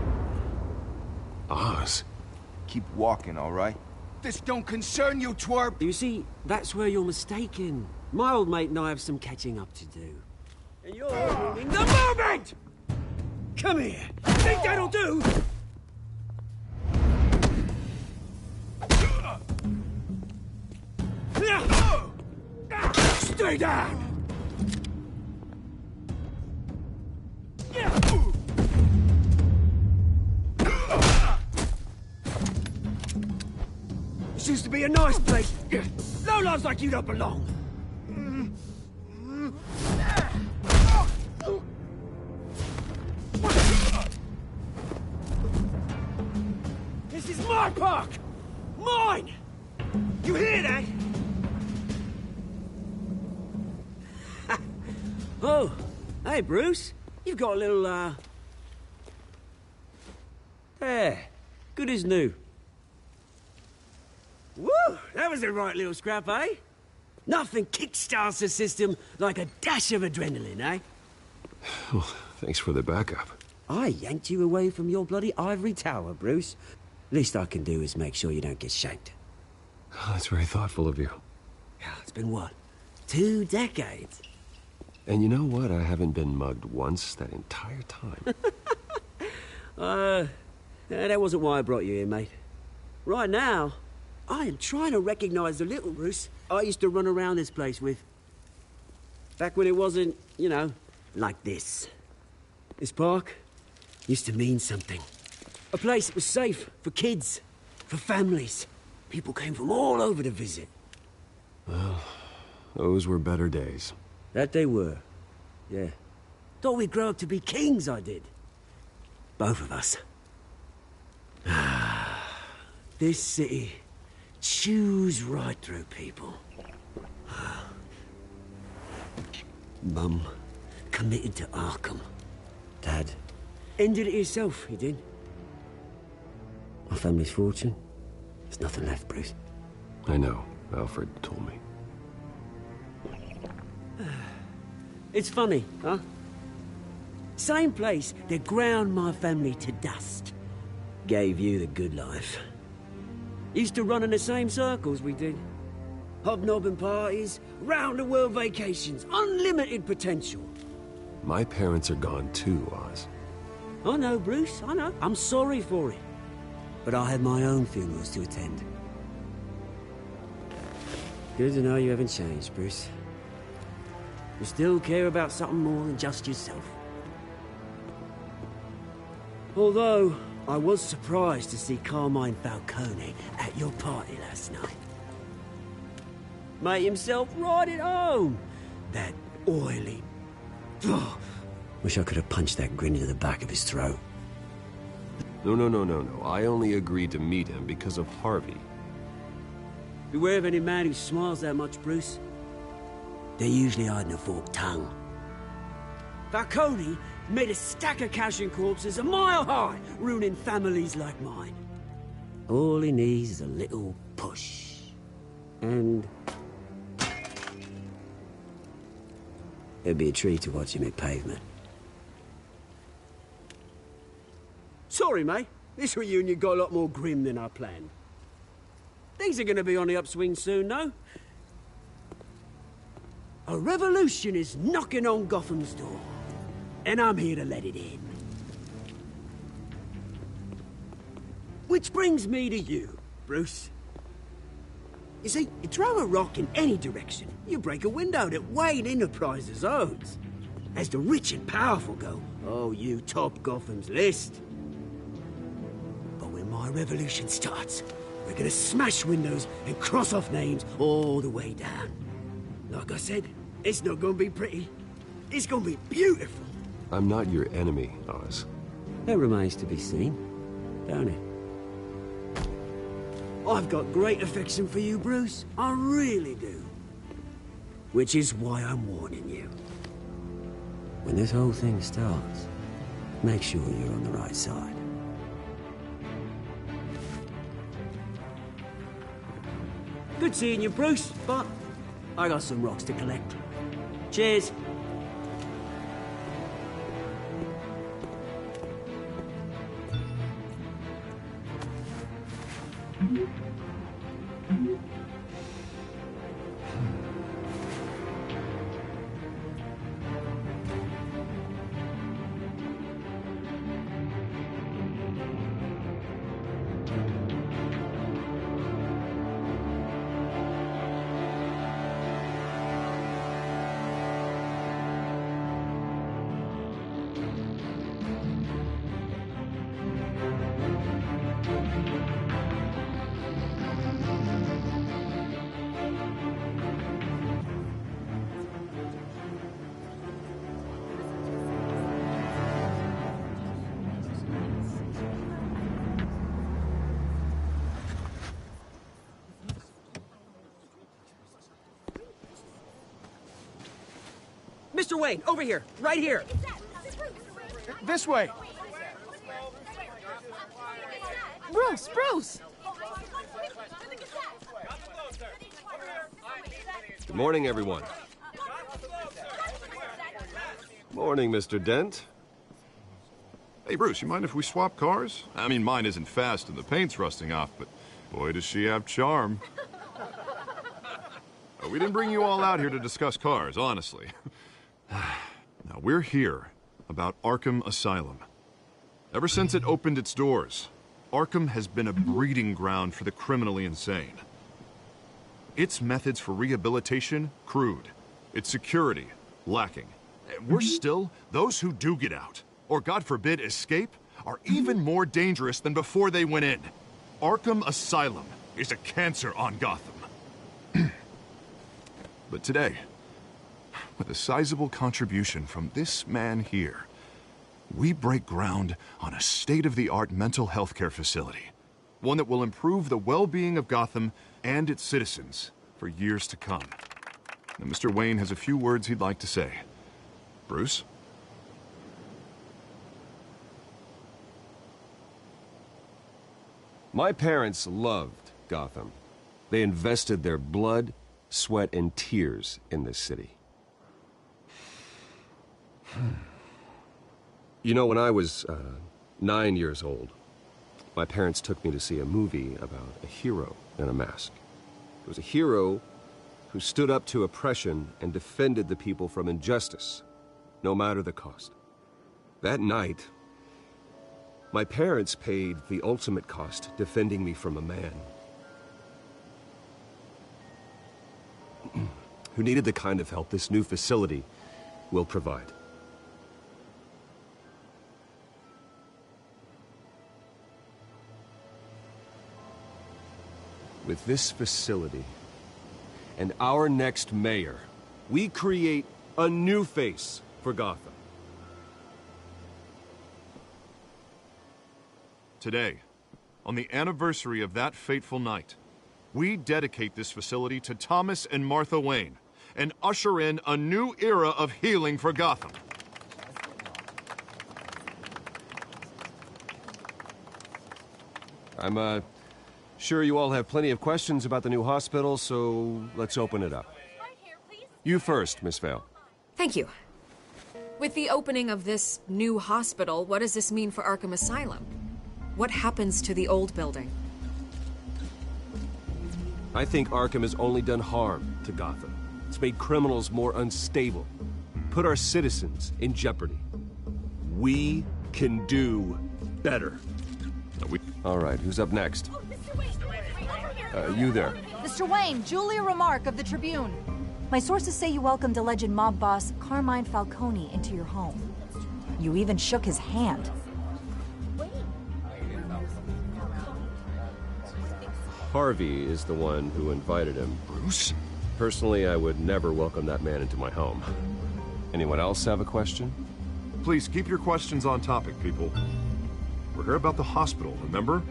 Speaker 7: Oz?
Speaker 1: Keep walking, all right? This don't concern you, twerp!
Speaker 15: You see, that's where you're mistaken. My old mate and I have some catching up to do. And you're ruining the moment! Come here! Think that'll do? Stay down! This used to be a nice place. Lowlifes like you don't belong. This is my park! Mine! You hear that? Oh, hey, Bruce. You've got a little, There. Good as new. Woo! That was a right little scrap, eh? Nothing kickstarts the system like a dash of adrenaline, eh?
Speaker 7: Well, thanks for the backup.
Speaker 15: I yanked you away from your bloody ivory tower, Bruce. Least I can do is make sure you don't get shanked.
Speaker 7: Oh, that's very thoughtful of you.
Speaker 15: Yeah, it's been what? 2 decades?
Speaker 7: And you know what? I haven't been mugged once that entire time.
Speaker 15: That wasn't why I brought you here, mate. Right now, I am trying to recognize the little Bruce I used to run around this place with. Back when it wasn't, you know, like this. This park used to mean something. A place that was safe for kids, for families. People came from all over to visit.
Speaker 7: Well, those were better days.
Speaker 15: That they were. Yeah. Thought we'd grow up to be kings, I did. Both of us. This city chews right through people. Mum committed to Arkham. Dad ended it himself, he did. My family's fortune. There's nothing left, Bruce.
Speaker 7: I know. Alfred told me.
Speaker 15: It's funny, huh? Same place that ground my family to dust. Gave you the good life. Used to run in the same circles we did. Hobnobbing parties, round-the-world vacations, unlimited potential.
Speaker 7: My parents are gone too, Oz.
Speaker 15: I know, Bruce, I know. I'm sorry for it. But I had my own funerals to attend. Good to know you haven't changed, Bruce. You still care about something more than just yourself. Although, I was surprised to see Carmine Falcone at your party last night. Made himself right at home. That oily... Ugh. Wish I could have punched that grin into the back of his throat.
Speaker 7: No. I only agreed to meet him because of Harvey.
Speaker 15: Beware of any man who smiles that much, Bruce. They're usually hiding a forked tongue. Falcone made a stack of cash and corpses a mile high, ruining families like mine. All he needs is a little push. And... it'd be a treat to watch him hit pavement. Sorry, mate. This reunion got a lot more grim than I planned. Things are gonna be on the upswing soon, no? A revolution is knocking on Gotham's door, and I'm here to let it in. Which brings me to you, Bruce. You see, you throw a rock in any direction, you break a window that Wayne Enterprises owns. As the rich and powerful go, oh, you top Gotham's list. But when my revolution starts, we're gonna smash windows and cross off names all the way down. Like I said, it's not gonna be pretty. It's gonna be beautiful.
Speaker 7: I'm not your enemy, Oz.
Speaker 15: That remains to be seen, don't it? I've got great affection for you, Bruce. I really do. Which is why I'm warning you. When this whole thing starts, make sure you're on the right side. Good seeing you, Bruce, but I got some rocks to collect. Cheers. Mr. Wayne, over here, right here.
Speaker 3: This way.
Speaker 16: Bruce!
Speaker 7: Good morning, everyone. Morning, Mr. Dent.
Speaker 9: Hey, Bruce, you mind if we swap cars? I mean, mine isn't fast and the paint's rusting off, but boy, does she have charm. We didn't bring you all out here to discuss cars, honestly. Now, we're here about Arkham Asylum. Ever since it opened its doors, Arkham has been a breeding ground for the criminally insane. Its methods for rehabilitation, crude. Its security, lacking. And worse still, those who do get out, or God forbid escape, are even more dangerous than before they went in. Arkham Asylum is a cancer on Gotham. But today, with a sizable contribution from this man here, we break ground on a state-of-the-art mental health care facility. One that will improve the well-being of Gotham and its citizens for years to come. Now, Mr. Wayne has a few words he'd like to say. Bruce?
Speaker 7: My parents loved Gotham. They invested their blood, sweat, and tears in this city. You know, when I was 9 years old, my parents took me to see a movie about a hero in a mask. It was a hero who stood up to oppression and defended the people from injustice, no matter the cost. That night, my parents paid the ultimate cost defending me from a man who needed the kind of help this new facility will provide. With this facility and our next mayor, we create a new face for Gotham.
Speaker 9: Today, on the anniversary of that fateful night, we dedicate this facility to Thomas and Martha Wayne and usher in a new era of healing for Gotham.
Speaker 7: I'm sure you all have plenty of questions about the new hospital, so let's open it up. You first, Miss Vale.
Speaker 12: Thank you. With the opening of this new hospital, what does this mean for Arkham Asylum? What happens to the old building?
Speaker 7: I think Arkham has only done harm to Gotham. It's made criminals more unstable, put our citizens in jeopardy. We can do better. All right, who's up next? You there.
Speaker 16: Mr. Wayne, Julia Remark of the Tribune. My sources say you welcomed alleged mob boss Carmine Falcone into your home. You even shook his hand.
Speaker 7: Harvey is the one who invited him.
Speaker 9: Bruce?
Speaker 7: Personally, I would never welcome that man into my home. Anyone else have a question?
Speaker 9: Please keep your questions on topic, people. We're here about the hospital, remember?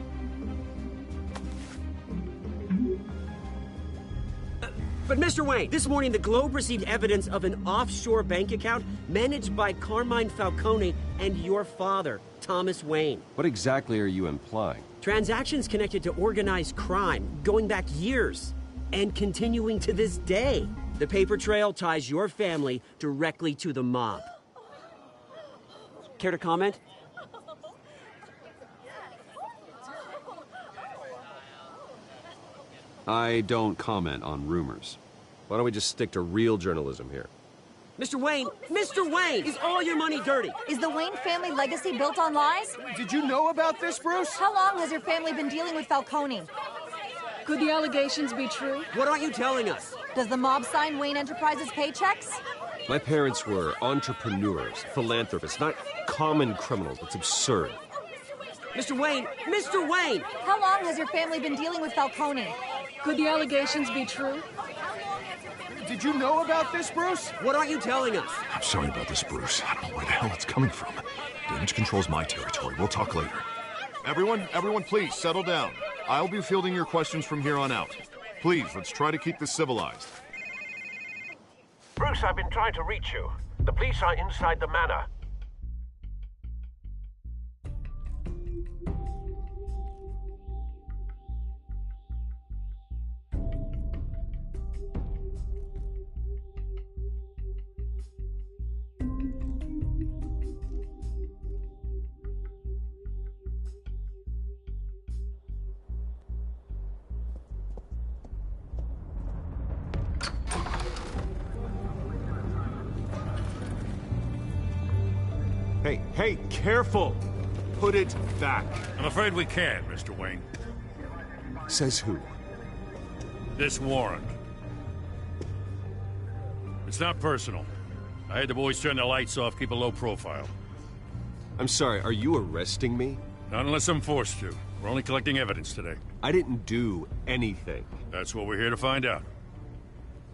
Speaker 15: But Mr. Wayne, this morning the Globe received evidence of an offshore bank account managed by Carmine Falcone and your father, Thomas Wayne.
Speaker 7: What exactly are you implying?
Speaker 15: Transactions connected to organized crime, going back years, and continuing to this day. The paper trail ties your family directly to the mob. Care to comment?
Speaker 7: I don't comment on rumors. Why don't we just stick to real journalism here?
Speaker 15: Mr. Wayne, is all your money dirty?
Speaker 16: Is the Wayne family legacy built on lies?
Speaker 1: Did you know about this, Bruce?
Speaker 16: How long has your family been dealing with Falcone?
Speaker 17: Could the allegations be true?
Speaker 15: What aren't you telling us?
Speaker 16: Does the mob sign Wayne Enterprises paychecks?
Speaker 7: My parents were entrepreneurs, philanthropists, not common criminals. It's absurd.
Speaker 15: Mr. Wayne!
Speaker 16: How long has your family been dealing with Falcone?
Speaker 17: Could the allegations be true?
Speaker 1: Did you know about this, Bruce?
Speaker 15: What aren't you telling us?
Speaker 9: I'm sorry about this, Bruce. I don't know where the hell it's coming from. Damage control's my territory. We'll talk later. Everyone, please, settle down. I'll be fielding your questions from here on out. Please, let's try to keep this civilized.
Speaker 6: Bruce, I've been trying to reach you. The police are inside the manor.
Speaker 1: Hey, careful! Put it back.
Speaker 4: I'm afraid we can't, Mr. Wayne.
Speaker 7: Says who?
Speaker 4: This warrant. It's not personal. I had the boys turn the lights off, keep a low profile.
Speaker 7: I'm sorry, are you arresting me?
Speaker 4: Not unless I'm forced to. We're only collecting evidence today.
Speaker 7: I didn't do anything.
Speaker 4: That's what we're here to find out.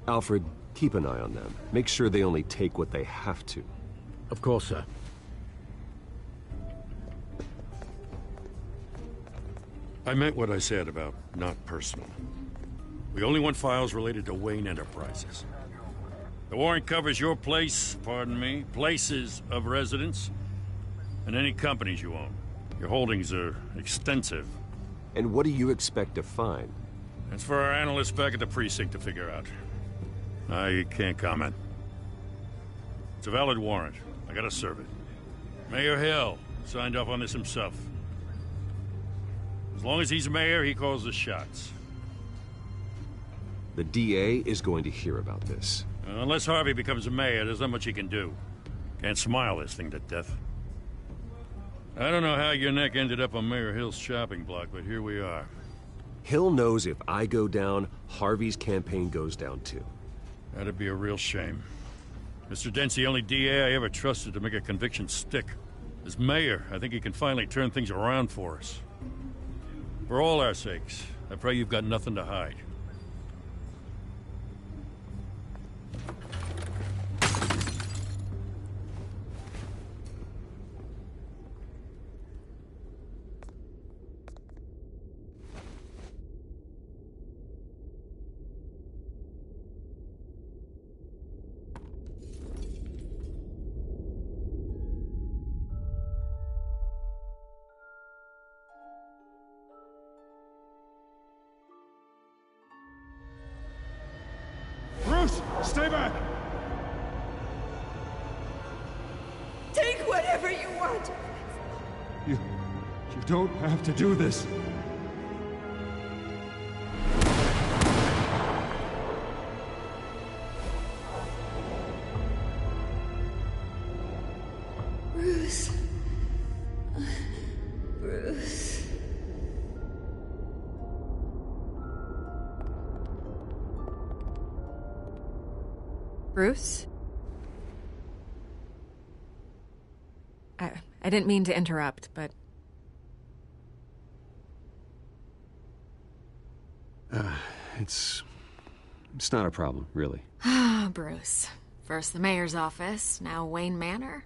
Speaker 7: Alfred, keep an eye on them. Make sure they only take what they have to.
Speaker 6: Of course, sir.
Speaker 4: I meant what I said about not personal. We only want files related to Wayne Enterprises. The warrant covers your place, pardon me, places of residence, and any companies you own. Your holdings are extensive.
Speaker 7: And what do you expect to find?
Speaker 4: That's for our analysts back at the precinct to figure out. I can't comment. It's a valid warrant. I gotta serve it. Mayor Hill signed off on this himself. As long as he's mayor, he calls the shots.
Speaker 7: The DA is going to hear about this.
Speaker 4: Unless Harvey becomes a mayor, there's not much he can do. Can't smile this thing to death. I don't know how your neck ended up on Mayor Hill's shopping block, but here we are.
Speaker 7: Hill knows if I go down, Harvey's campaign goes down too.
Speaker 4: That'd be a real shame. Mr. Dent's the only DA I ever trusted to make a conviction stick. As mayor, I think he can finally turn things around for us. For all our sakes, I pray you've got nothing to hide.
Speaker 1: Bruce, stay back!
Speaker 11: Take whatever you want.
Speaker 1: You don't have to do this.
Speaker 12: Bruce? I didn't mean to interrupt, but...
Speaker 7: It's not a problem, really.
Speaker 12: Ah, Bruce. First the mayor's office, now Wayne Manor.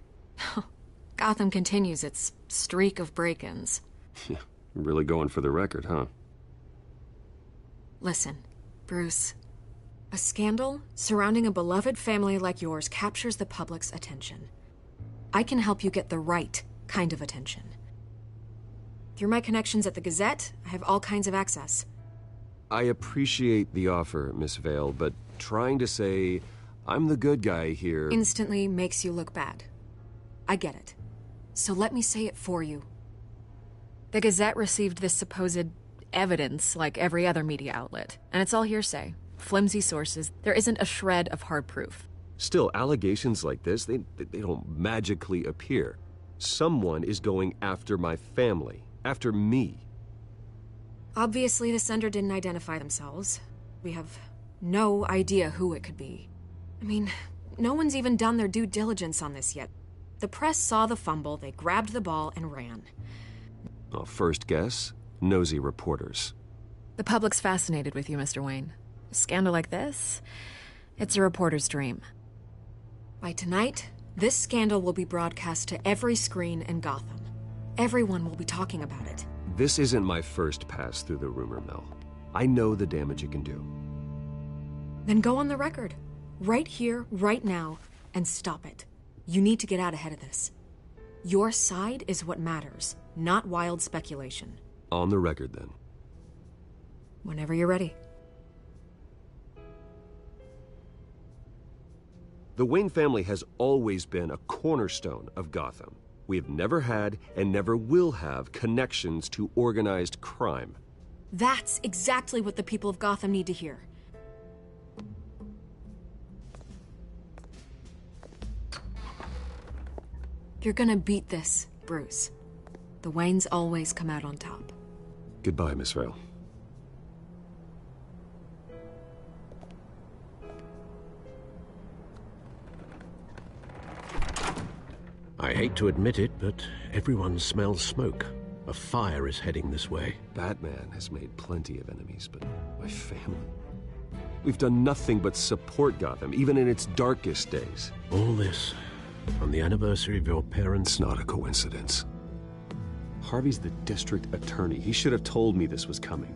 Speaker 12: Gotham continues its streak of break-ins.
Speaker 7: Yeah, really going for the record, huh?
Speaker 12: Listen, Bruce. A scandal surrounding a beloved family like yours captures the public's attention. I can help you get the right kind of attention. Through my connections at the Gazette, I have all kinds of access.
Speaker 7: I appreciate the offer, Miss Vale, but trying to say I'm the good guy here...
Speaker 12: Instantly makes you look bad. I get it. So let me say it for you. The Gazette received this supposed evidence like every other media outlet, and it's all hearsay. Flimsy sources. There isn't a shred of hard proof.
Speaker 7: Still, allegations like this, they don't magically appear. Someone is going after my family, after me.
Speaker 12: Obviously, the sender didn't identify themselves. We have no idea who it could be. I mean, no one's even done their due diligence on this yet. The press saw the fumble, they grabbed the ball and ran.
Speaker 7: Well, first guess, nosy reporters.
Speaker 12: The public's fascinated with you, Mr. Wayne. A scandal like this, it's a reporter's dream. By tonight, this scandal will be broadcast to every screen in Gotham. Everyone will be talking about it.
Speaker 7: This isn't my first pass through the rumor mill. I know the damage it can do.
Speaker 12: Then go on the record. Right here, right now, and stop it. You need to get out ahead of this. Your side is what matters, not wild speculation.
Speaker 7: On the record, then.
Speaker 12: Whenever you're ready.
Speaker 7: The Wayne family has always been a cornerstone of Gotham. We have never had and never will have connections to organized crime.
Speaker 12: That's exactly what the people of Gotham need to hear. You're gonna beat this, Bruce. The Waynes always come out on top.
Speaker 7: Goodbye, Miss Vale.
Speaker 6: I hate to admit it, but everyone smells smoke. A fire is heading this way.
Speaker 7: Batman has made plenty of enemies, but my family... We've done nothing but support Gotham, even in its darkest days.
Speaker 6: All this on the anniversary of your parents'...
Speaker 7: It's not a coincidence. Harvey's the district attorney. He should have told me this was coming.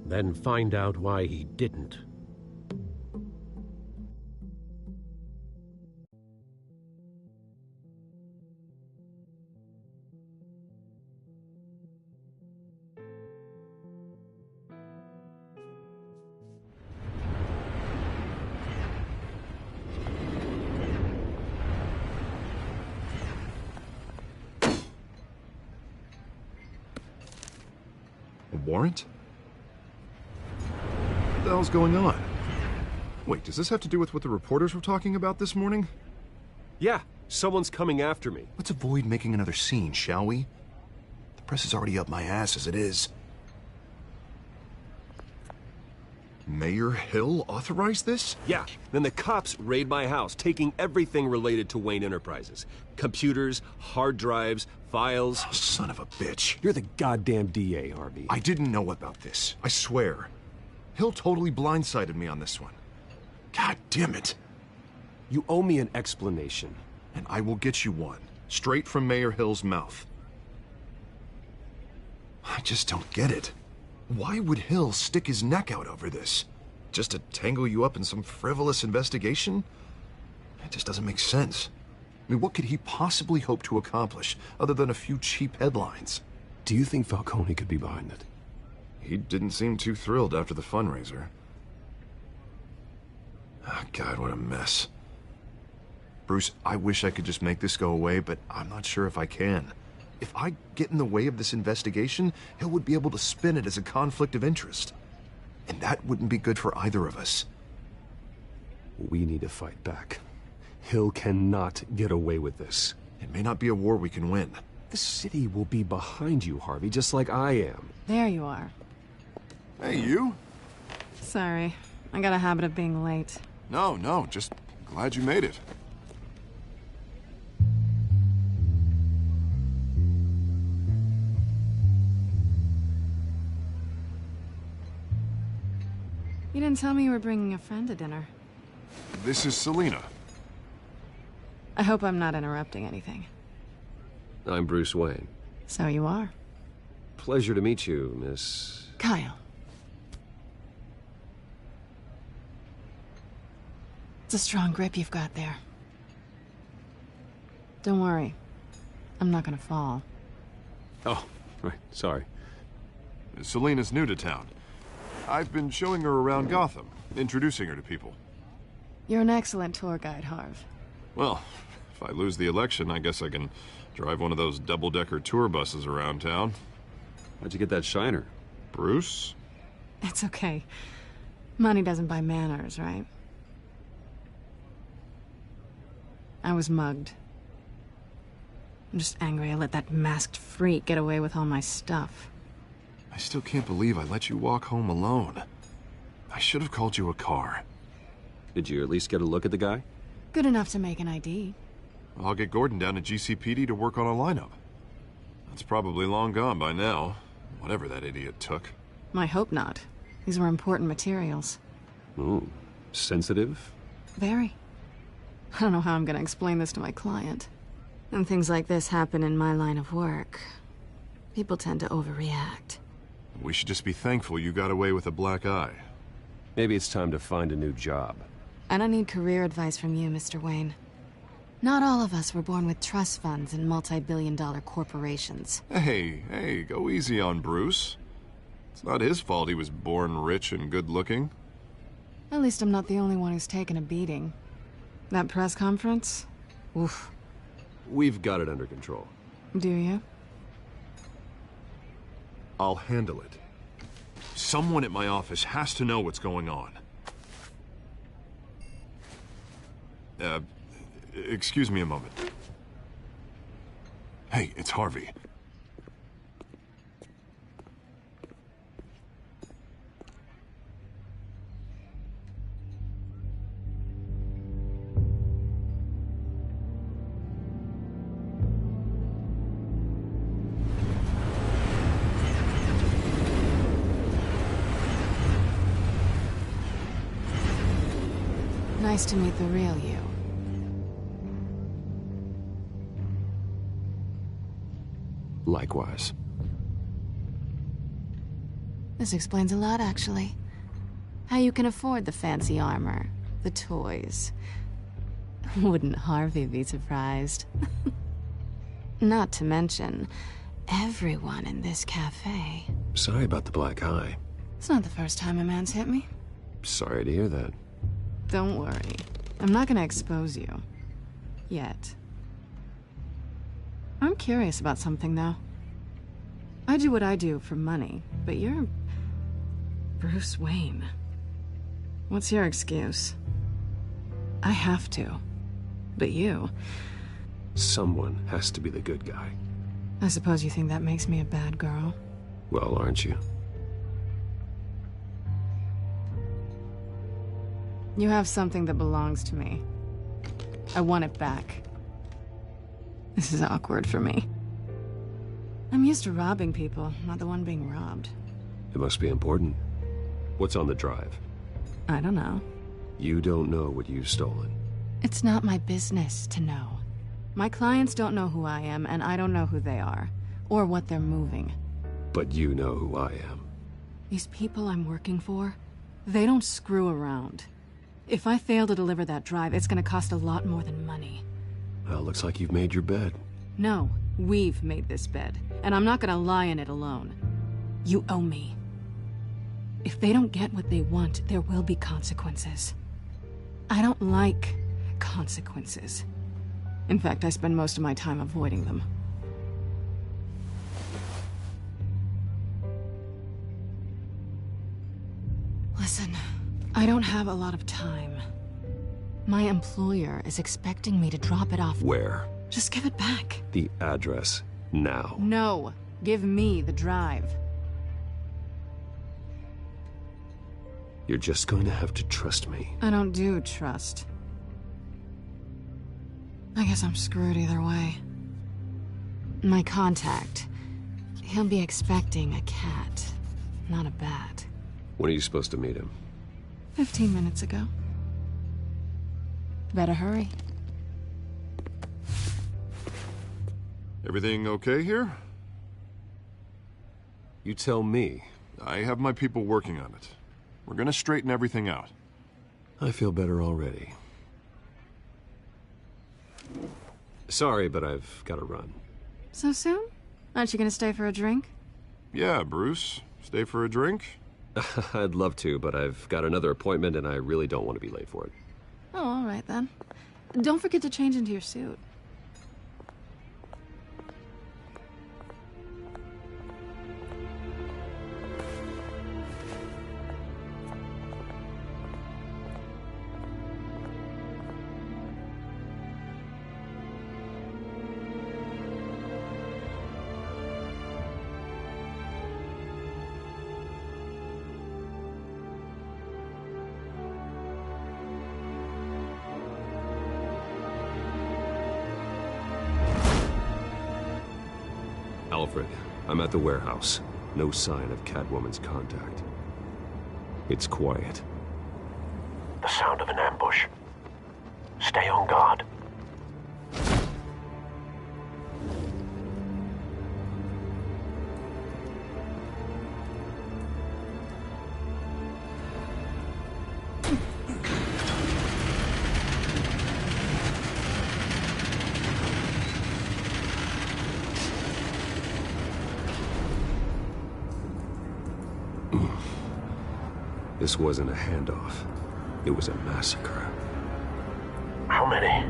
Speaker 6: Then find out why he didn't.
Speaker 9: Warrant? What the hell's going on? Wait, does this have to do with what the reporters were talking about this morning?
Speaker 7: Yeah, someone's coming after me.
Speaker 9: Let's avoid making another scene, shall we? The press is already up my ass as it is. Mayor Hill authorized this?
Speaker 7: Yeah, then the cops raid my house, taking everything related to Wayne Enterprises. Computers, hard drives, files.
Speaker 9: Oh, son of a bitch.
Speaker 7: You're the goddamn DA, Harvey.
Speaker 9: I didn't know about this. I swear. Hill totally blindsided me on this one. God damn it.
Speaker 7: You owe me an explanation.
Speaker 9: And I will get you one. Straight from Mayor Hill's mouth. I just don't get it. Why would Hill stick his neck out over this? Just to tangle you up in some frivolous investigation? It just doesn't make sense. I mean, what could he possibly hope to accomplish other than a few cheap headlines?
Speaker 7: Do you think Falcone could be behind it?
Speaker 9: He didn't seem too thrilled after the fundraiser. Oh, God, what a mess. Bruce, I wish I could just make this go away, but I'm not sure if I can. If I get in the way of this investigation, Hill would be able to spin it as a conflict of interest. And that wouldn't be good for either of us.
Speaker 7: We need to fight back. Hill cannot get away with this.
Speaker 9: It may not be a war we can win.
Speaker 7: The city will be behind you, Harvey, just like I am.
Speaker 8: There you are.
Speaker 9: Hey, you?
Speaker 8: Sorry. I got a habit of being late.
Speaker 9: No, just Glad you made it.
Speaker 8: You didn't tell me you were bringing a friend to dinner.
Speaker 9: This is Selina.
Speaker 8: I hope I'm not interrupting anything.
Speaker 7: I'm Bruce Wayne.
Speaker 8: So you are.
Speaker 7: Pleasure to meet you, Miss...
Speaker 8: Kyle. It's a strong grip you've got there. Don't worry. I'm not gonna fall.
Speaker 7: Oh, right. Sorry.
Speaker 9: Selina's new to town. I've been showing her around Gotham, introducing her to people.
Speaker 8: You're an excellent tour guide, Harv.
Speaker 9: Well, if I lose the election, I guess I can drive one of those double-decker tour buses around town.
Speaker 7: How'd you get that shiner?
Speaker 9: Bruce?
Speaker 8: It's okay. Money doesn't buy manners, right? I was mugged. I'm just angry I let that masked freak get away with all my stuff.
Speaker 9: I still can't believe I let you walk home alone. I should have called you a car.
Speaker 7: Did you at least get a look at the guy?
Speaker 8: Good enough to make an ID.
Speaker 9: I'll get Gordon down to GCPD to work on a lineup. That's probably long gone by now, whatever that idiot took.
Speaker 8: I hope not. These were important materials.
Speaker 7: Ooh, sensitive?
Speaker 8: Very. I don't know how I'm gonna explain this to my client. When things like this happen in my line of work, people tend to overreact.
Speaker 9: We should just be thankful you got away with a black eye.
Speaker 7: Maybe it's time to find a new job.
Speaker 8: I don't need career advice from you, Mr. Wayne. Not all of us were born with trust funds and multi-billion-dollar corporations.
Speaker 9: Hey, go easy on Bruce. It's not his fault he was born rich and good-looking.
Speaker 8: At least I'm not the only one who's taken a beating. That press conference? Oof.
Speaker 7: We've got it under control.
Speaker 8: Do you?
Speaker 9: I'll handle it. Someone at my office has to know what's going on. Excuse me a moment. Hey, it's Harvey.
Speaker 8: Nice to meet the real you.
Speaker 7: Likewise.
Speaker 8: This explains a lot, actually. How you can afford the fancy armor, the toys. Wouldn't Harvey be surprised? Not to mention, everyone in this cafe.
Speaker 7: Sorry about the black eye.
Speaker 8: It's not the first time a man's hit me.
Speaker 7: Sorry to hear that.
Speaker 8: Don't worry. I'm not gonna expose you. Yet. I'm curious about something, though. I do what I do for money, but you're... Bruce Wayne. What's your excuse? I have to. But you...
Speaker 7: Someone has to be the good guy.
Speaker 8: I suppose you think that makes me a bad girl?
Speaker 7: Well, aren't you?
Speaker 8: You have something that belongs to me. I want it back. This is awkward for me. I'm used to robbing people, not the one being robbed.
Speaker 7: It must be important. What's on the drive?
Speaker 8: I don't know.
Speaker 7: You don't know what you've stolen.
Speaker 8: It's not my business to know. My clients don't know who I am, and I don't know who they are, or what they're moving.
Speaker 7: But you know who I am.
Speaker 8: These people I'm working for, they don't screw around. If I fail to deliver that drive, it's gonna cost a lot more than money.
Speaker 7: Well, looks like you've made your bed.
Speaker 8: No, we've made this bed, and I'm not gonna lie in it alone. You owe me. If they don't get what they want, there will be consequences. I don't like consequences. In fact, I spend most of my time avoiding them. Listen, I don't have a lot of time. My employer is expecting me to drop it off.
Speaker 7: Where?
Speaker 8: Just give it back.
Speaker 7: The address, now.
Speaker 8: No, give me the drive.
Speaker 7: You're just going to have to trust me.
Speaker 8: I don't do trust. I guess I'm screwed either way. My contact. He'll be expecting a cat, not a bat.
Speaker 7: When are you supposed to meet him?
Speaker 8: 15 minutes ago. Better hurry.
Speaker 9: Everything okay here?
Speaker 7: You tell me.
Speaker 9: I have my people working on it. We're gonna straighten everything out.
Speaker 7: I feel better already. Sorry, but I've got to run.
Speaker 8: So soon? Aren't you gonna stay for a drink?
Speaker 9: Yeah, Bruce. Stay for a drink?
Speaker 7: I'd love to, but I've got another appointment and I really don't want to be late for it.
Speaker 8: Oh, all right then. Don't forget to change into your suit.
Speaker 7: Alfred, I'm at the warehouse. No sign of Catwoman's contact. It's quiet.
Speaker 2: The sound of an ambush. Stay on guard.
Speaker 7: This wasn't a handoff. It was a massacre.
Speaker 2: How many?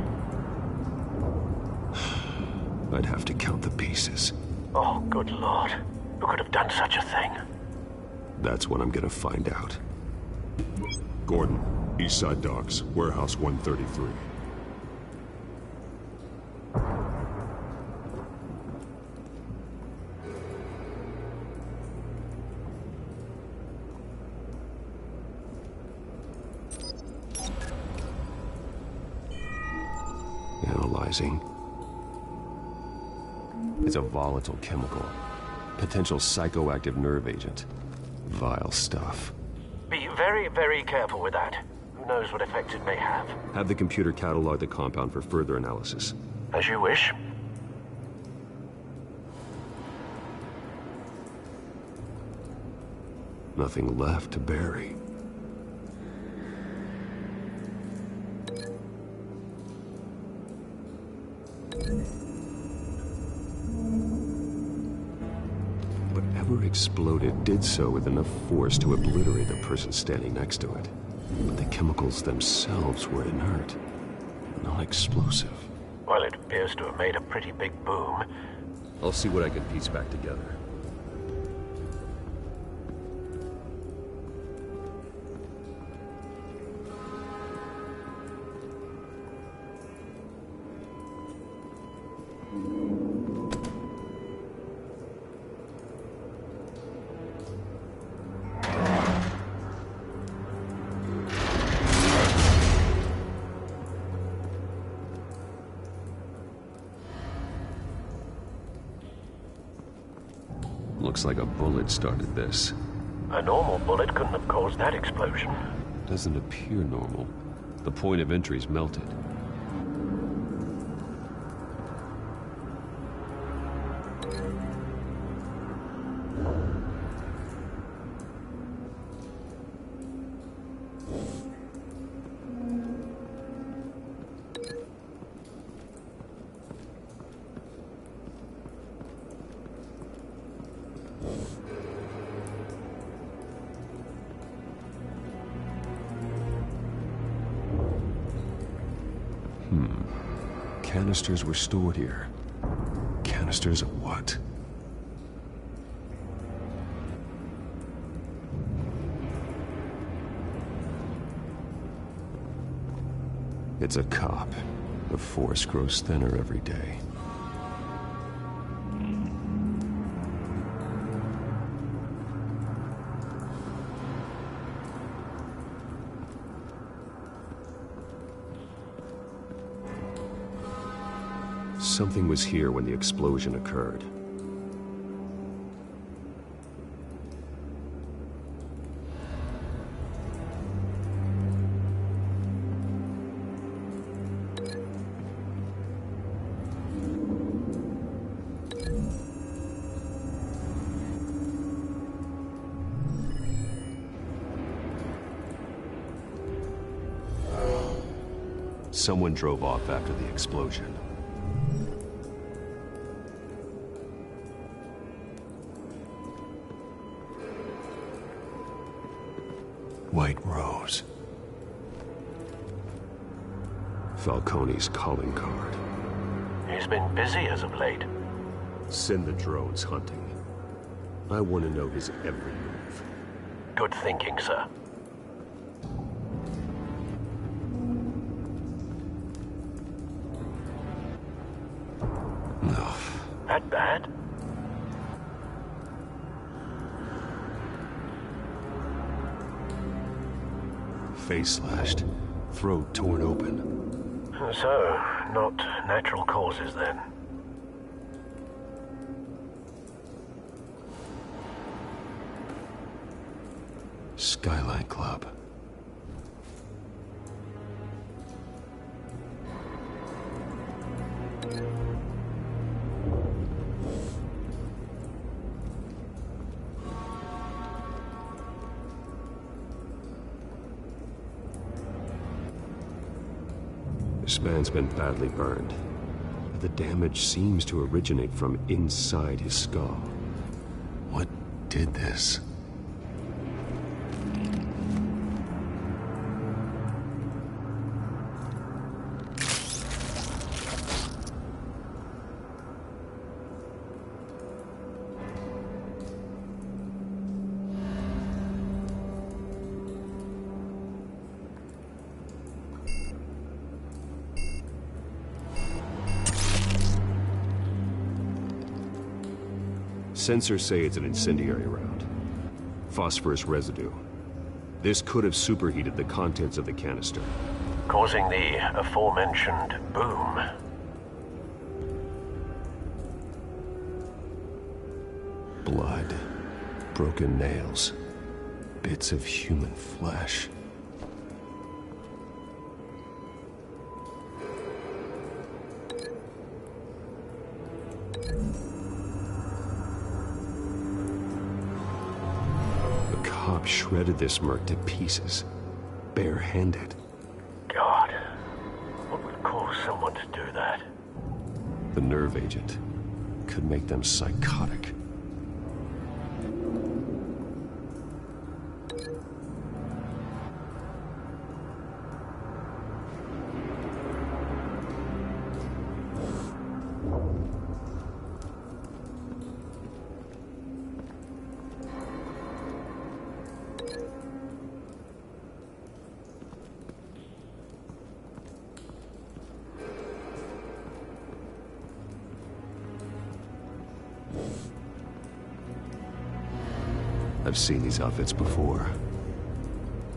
Speaker 7: I'd have to count the pieces.
Speaker 2: Oh, good Lord. Who could have done such a thing?
Speaker 7: That's what I'm gonna find out.
Speaker 18: Gordon, East Side Docks, Warehouse 133.
Speaker 7: Analyzing. It's a volatile chemical. Potential psychoactive nerve agent. Vile stuff.
Speaker 2: Be very, very careful with that. Who knows what effect it may have?
Speaker 7: Have the computer catalog the compound for further analysis.
Speaker 2: As you wish.
Speaker 7: Nothing left to bury. Whatever exploded did so with enough force to obliterate the person standing next to it. But the chemicals themselves were inert, not explosive.
Speaker 2: Well, it appears to have made a pretty big boom.
Speaker 7: I'll see what I can piece back together. Looks like a bullet started this.
Speaker 2: A normal bullet couldn't have caused that explosion.
Speaker 7: Doesn't appear normal. The point of entry's melted. Canisters were stored here. Canisters of what? It's a cop. The force grows thinner every day. Something was here when the explosion occurred. Someone drove off after the explosion. White Rose. Falcone's calling card.
Speaker 6: He's been busy as of late.
Speaker 7: Send the drones hunting. I want to know his every move.
Speaker 6: Good thinking, sir.
Speaker 7: No.
Speaker 6: That bad?
Speaker 7: Face slashed, throat torn open.
Speaker 6: So, not natural causes then.
Speaker 7: Skyline Club. This man's been badly burned. The damage seems to originate from inside his skull. What did this? Sensors say it's an incendiary round. Phosphorus residue. This could have superheated the contents of the canister,
Speaker 6: causing the aforementioned boom.
Speaker 7: Blood, broken nails, bits of human flesh. Shredded this merc to pieces, barehanded.
Speaker 6: God, what would cause someone to do that?
Speaker 7: The nerve agent could make them psychotic. I've seen these outfits before.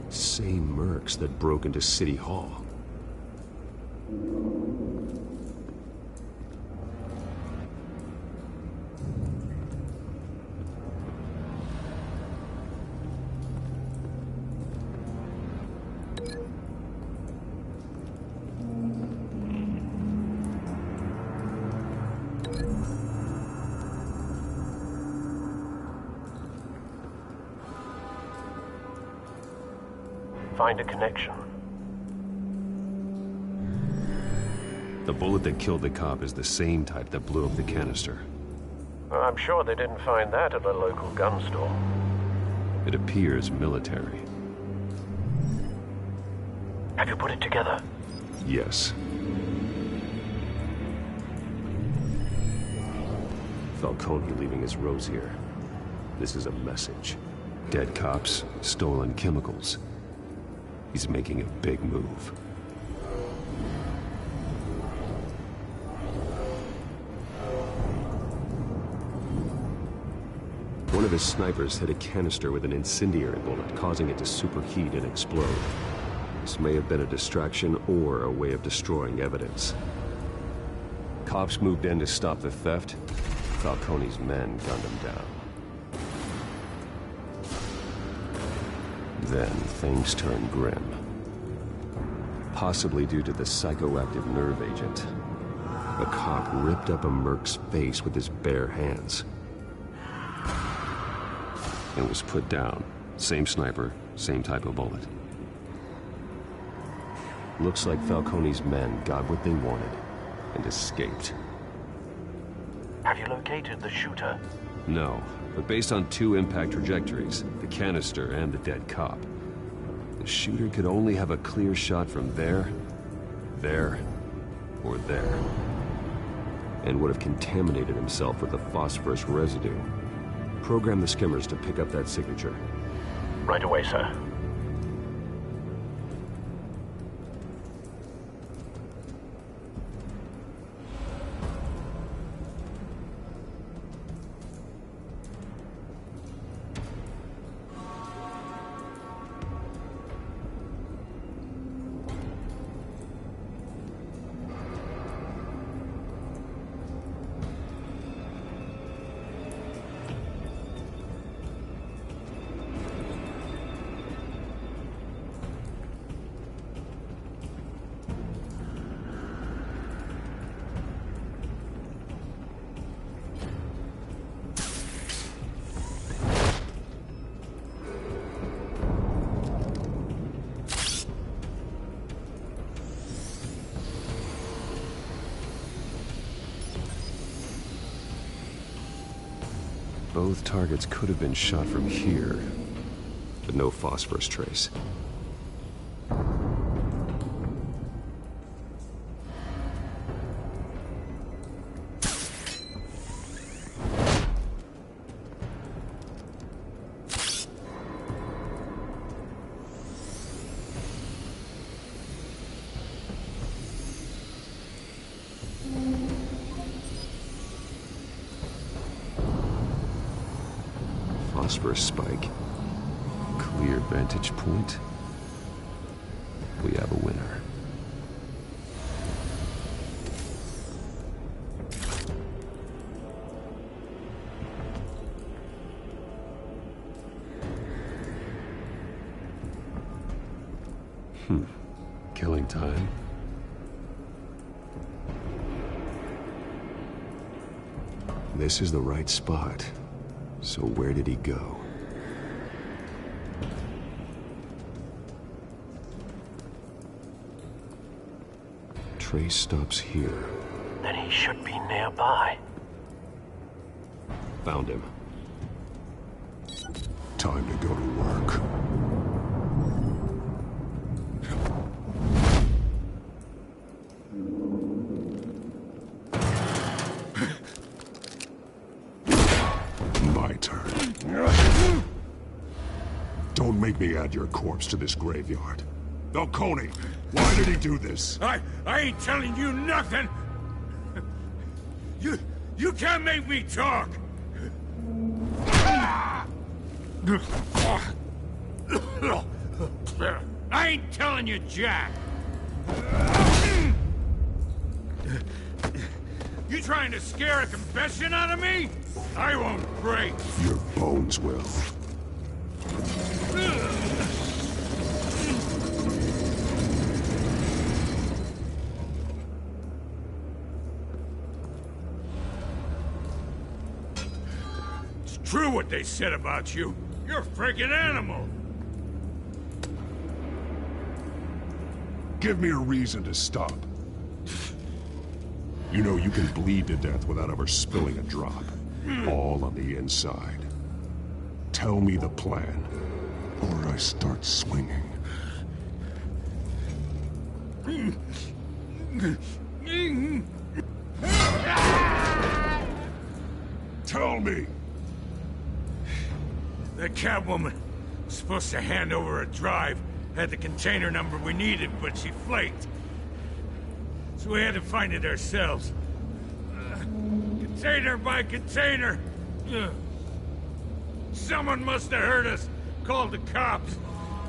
Speaker 7: Same mercs that broke into City Hall.
Speaker 6: Find a connection.
Speaker 7: The bullet that killed the cop is the same type that blew up the canister.
Speaker 6: Well, I'm sure they didn't find that at a local gun store.
Speaker 7: It appears military.
Speaker 6: Have you put it together?
Speaker 7: Yes. Falcone leaving his rose here. This is a message. Dead cops, stolen chemicals. He's making a big move. One of his snipers hit a canister with an incendiary bullet, causing it to superheat and explode. This may have been a distraction or a way of destroying evidence. cops moved in to stop the theft, Falcone's men gunned him down. Then things turned grim. Possibly due to the psychoactive nerve agent. A cop ripped up a merc's face with his bare hands. And was put down. Same sniper, same type of bullet. Looks like Falcone's men got what they wanted and escaped.
Speaker 2: Have you located the shooter?
Speaker 7: No, but based on 2 impact trajectories, the canister and the dead cop, the shooter could only have a clear shot from there, or there, and would have contaminated himself with the phosphorus residue. Program the skimmers to pick up that signature.
Speaker 2: Right away, sir.
Speaker 7: Both targets could have been shot from here, but no phosphorus trace. Phosphorus spike. Clear vantage point. We have a winner. Killing time. This is the right spot. So where did he go? Trace stops here.
Speaker 2: Then he should be nearby.
Speaker 7: Found him.
Speaker 18: Time to go to work. My turn. Don't make me add your corpse to this graveyard. Falcone, why did he do this?
Speaker 5: I ain't telling you nothing! You can't make me talk! I ain't telling you jack! You trying to scare a confession out of me? I won't break!
Speaker 18: Your bones will.
Speaker 5: It's true what they said about you. You're a freaking animal!
Speaker 18: Give me a reason to stop. You know you can bleed to death without ever spilling a drop. All on the inside. Tell me the plan, or I start swinging. Tell me!
Speaker 5: That Catwoman was supposed to hand over a drive, had the container number we needed, but she flaked. So we had to find it ourselves. Container by container. Someone must have heard us, called the cops.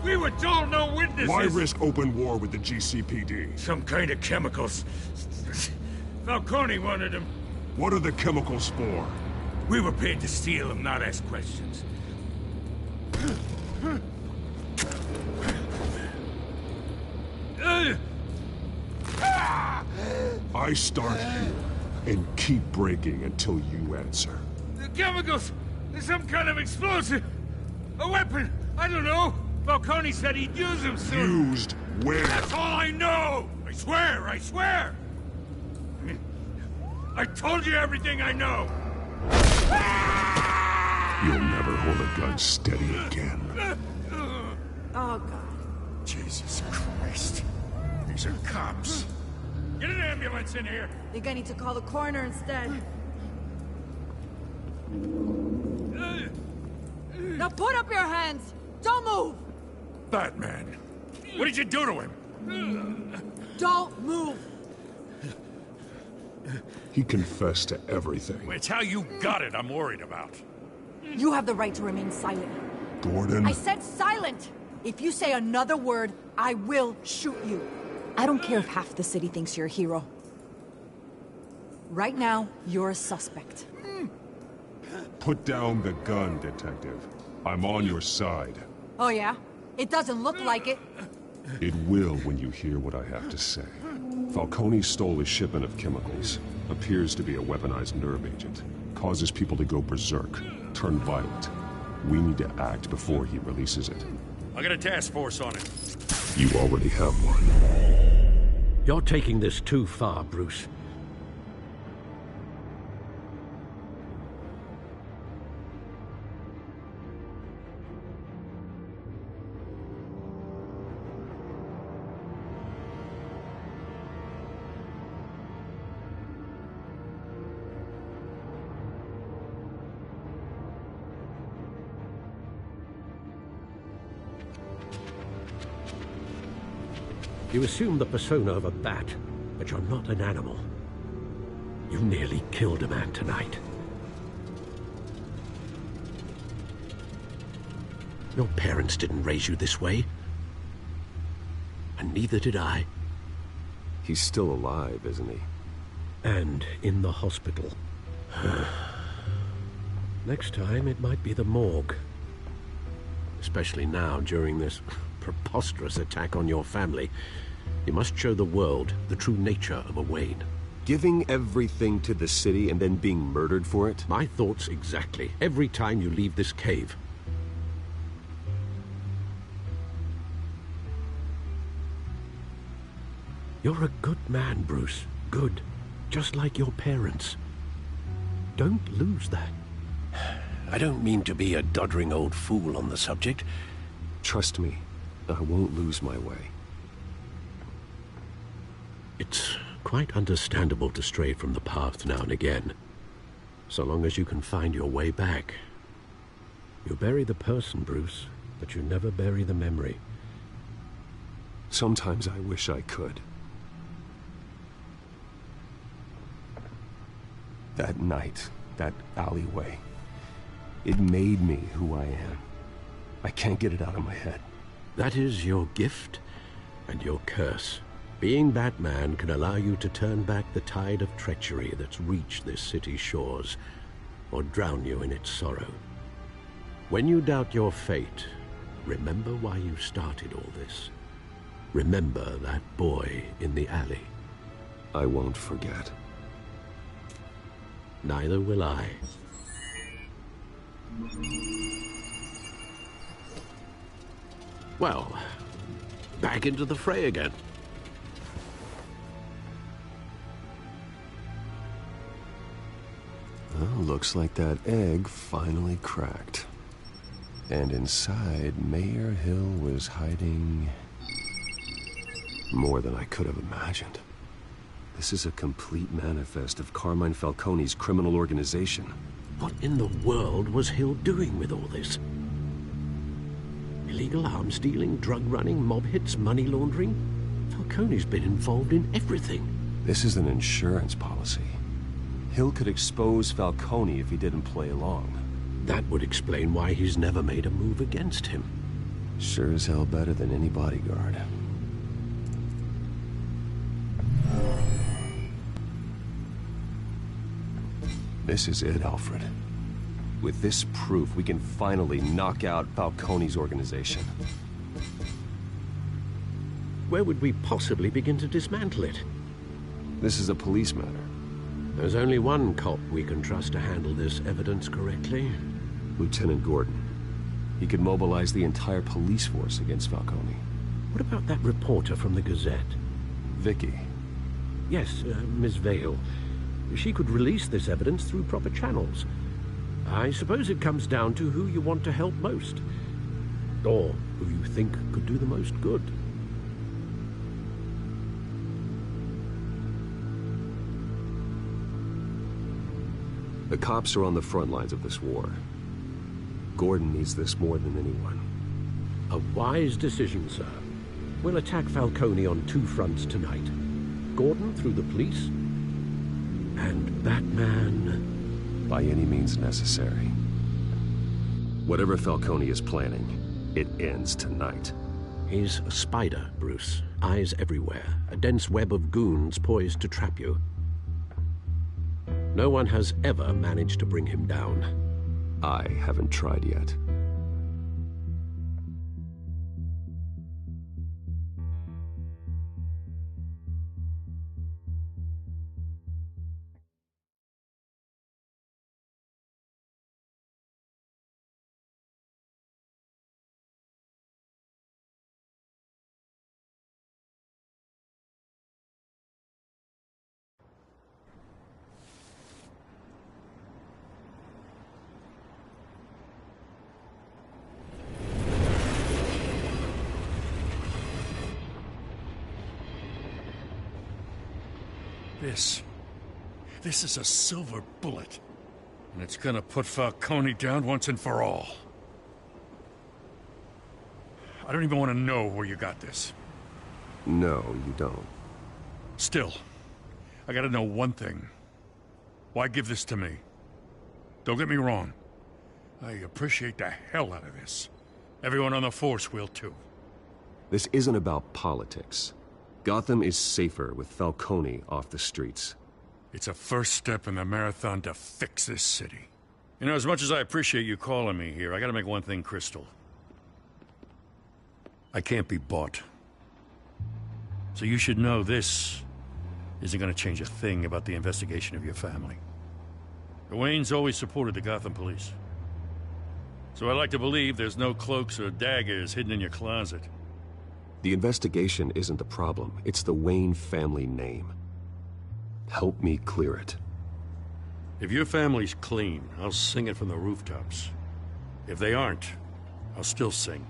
Speaker 5: We were told no witnesses.
Speaker 18: Why risk open war with the GCPD?
Speaker 5: Some kind of chemicals. Falcone wanted them.
Speaker 18: What are the chemicals for?
Speaker 5: We were paid to steal them, not ask questions.
Speaker 18: I start here and keep breaking until you answer.
Speaker 5: The chemicals! There's some kind of explosive! A weapon! I don't know! Falcone said he'd use them soon!
Speaker 18: Used where?
Speaker 5: That's all I know! I swear! I swear! I told you everything I know!
Speaker 18: You'll never hold a gun steady again.
Speaker 16: Oh, God.
Speaker 5: Jesus Christ. These are cops. Get an ambulance in here!
Speaker 16: Think I need to call the coroner instead. Now put up your hands! Don't move!
Speaker 5: Batman, what did you do to him?
Speaker 16: Don't move!
Speaker 18: He confessed to everything.
Speaker 5: It's how you got it I'm worried about.
Speaker 16: You have the right to remain silent.
Speaker 18: Gordon?
Speaker 16: I said silent! If you say another word, I will shoot you. I don't care if half the city thinks you're a hero. Right now, you're a suspect.
Speaker 18: Put down the gun, Detective. I'm on your side.
Speaker 16: Oh yeah? It doesn't look like it.
Speaker 18: It will when you hear what I have to say. Falcone stole a shipment of chemicals. Appears to be a weaponized nerve agent. Causes people to go berserk, turn violent. We need to act before he releases it.
Speaker 5: I got a task force on it.
Speaker 18: You already have one.
Speaker 6: You're taking this too far, Bruce. You assume the persona of a bat, but you're not an animal. You nearly killed a man tonight. Your parents didn't raise you this way. And neither did I.
Speaker 7: He's still alive, isn't he?
Speaker 6: And in the hospital. Next time, it might be the morgue. Especially now, during this preposterous attack on your family. You must show the world the true nature of a Wayne.
Speaker 7: Giving everything to the city and then being murdered for it?
Speaker 6: My thoughts exactly. Every time you leave this cave. You're a good man, Bruce. Good. Just like your parents. Don't lose that. I don't mean to be a doddering old fool on the subject.
Speaker 7: Trust me, I won't lose my way.
Speaker 6: It's quite understandable to stray from the path now and again. So long as you can find your way back. You bury the person, Bruce, but you never bury the memory.
Speaker 7: Sometimes I wish I could. That night, that alleyway, it made me who I am. I can't get it out of my head.
Speaker 6: That is your gift and your curse. Being Batman can allow you to turn back the tide of treachery that's reached this city's shores, or drown you in its sorrow. When you doubt your fate, remember why you started all this. Remember that boy in the alley.
Speaker 7: I won't forget.
Speaker 6: Neither will I. Well, back into the fray again.
Speaker 7: Well, looks like that egg finally cracked. And inside, Mayor Hill was hiding more than I could have imagined. This is a complete manifest of Carmine Falcone's criminal organization.
Speaker 6: What in the world was Hill doing with all this? Illegal arms dealing, drug running, mob hits, money laundering? Falcone's been involved in everything.
Speaker 7: This is an insurance policy. Hill could expose Falcone if he didn't play along.
Speaker 6: That would explain why he's never made a move against him.
Speaker 7: Sure as hell better than any bodyguard. This is it, Alfred. With this proof, we can finally knock out Falcone's organization.
Speaker 6: Where would we possibly begin to dismantle it?
Speaker 7: This is a police matter.
Speaker 6: There's only one cop we can trust to handle this evidence correctly.
Speaker 7: Lieutenant Gordon. He could mobilize the entire police force against Falcone.
Speaker 6: What about that reporter from the Gazette?
Speaker 7: Vicky.
Speaker 6: Yes, Miss Vale. She could release this evidence through proper channels. I suppose it comes down to who you want to help most. Or who you think could do the most good.
Speaker 7: The cops are on the front lines of this war. Gordon needs this more than anyone.
Speaker 6: A wise decision, sir. We'll attack Falcone on two fronts tonight. Gordon through the police, and that man...
Speaker 7: By any means necessary. Whatever Falcone is planning, it ends tonight.
Speaker 6: He's a spider, Bruce. Eyes everywhere. A dense web of goons poised to trap you. No one has ever managed to bring him down.
Speaker 7: I haven't tried yet.
Speaker 5: This is a silver bullet. And it's gonna put Falcone down once and for all. I don't even want to know where you got this.
Speaker 7: No, you don't.
Speaker 5: Still, I gotta know one thing. Why give this to me? Don't get me wrong. I appreciate the hell out of this. Everyone on the force will too.
Speaker 7: This isn't about politics. Gotham is safer with Falcone off the streets.
Speaker 5: It's a first step in the marathon to fix this city. You know, as much as I appreciate you calling me here, I gotta make one thing crystal. I can't be bought. So you should know this isn't gonna change a thing about the investigation of your family. The Waynes always supported the Gotham police. So I like to believe there's no cloaks or daggers hidden in your closet.
Speaker 7: The investigation isn't the problem. It's the Wayne family name. Help me clear it.
Speaker 5: If your family's clean, I'll sing it from the rooftops. If they aren't, I'll still sing.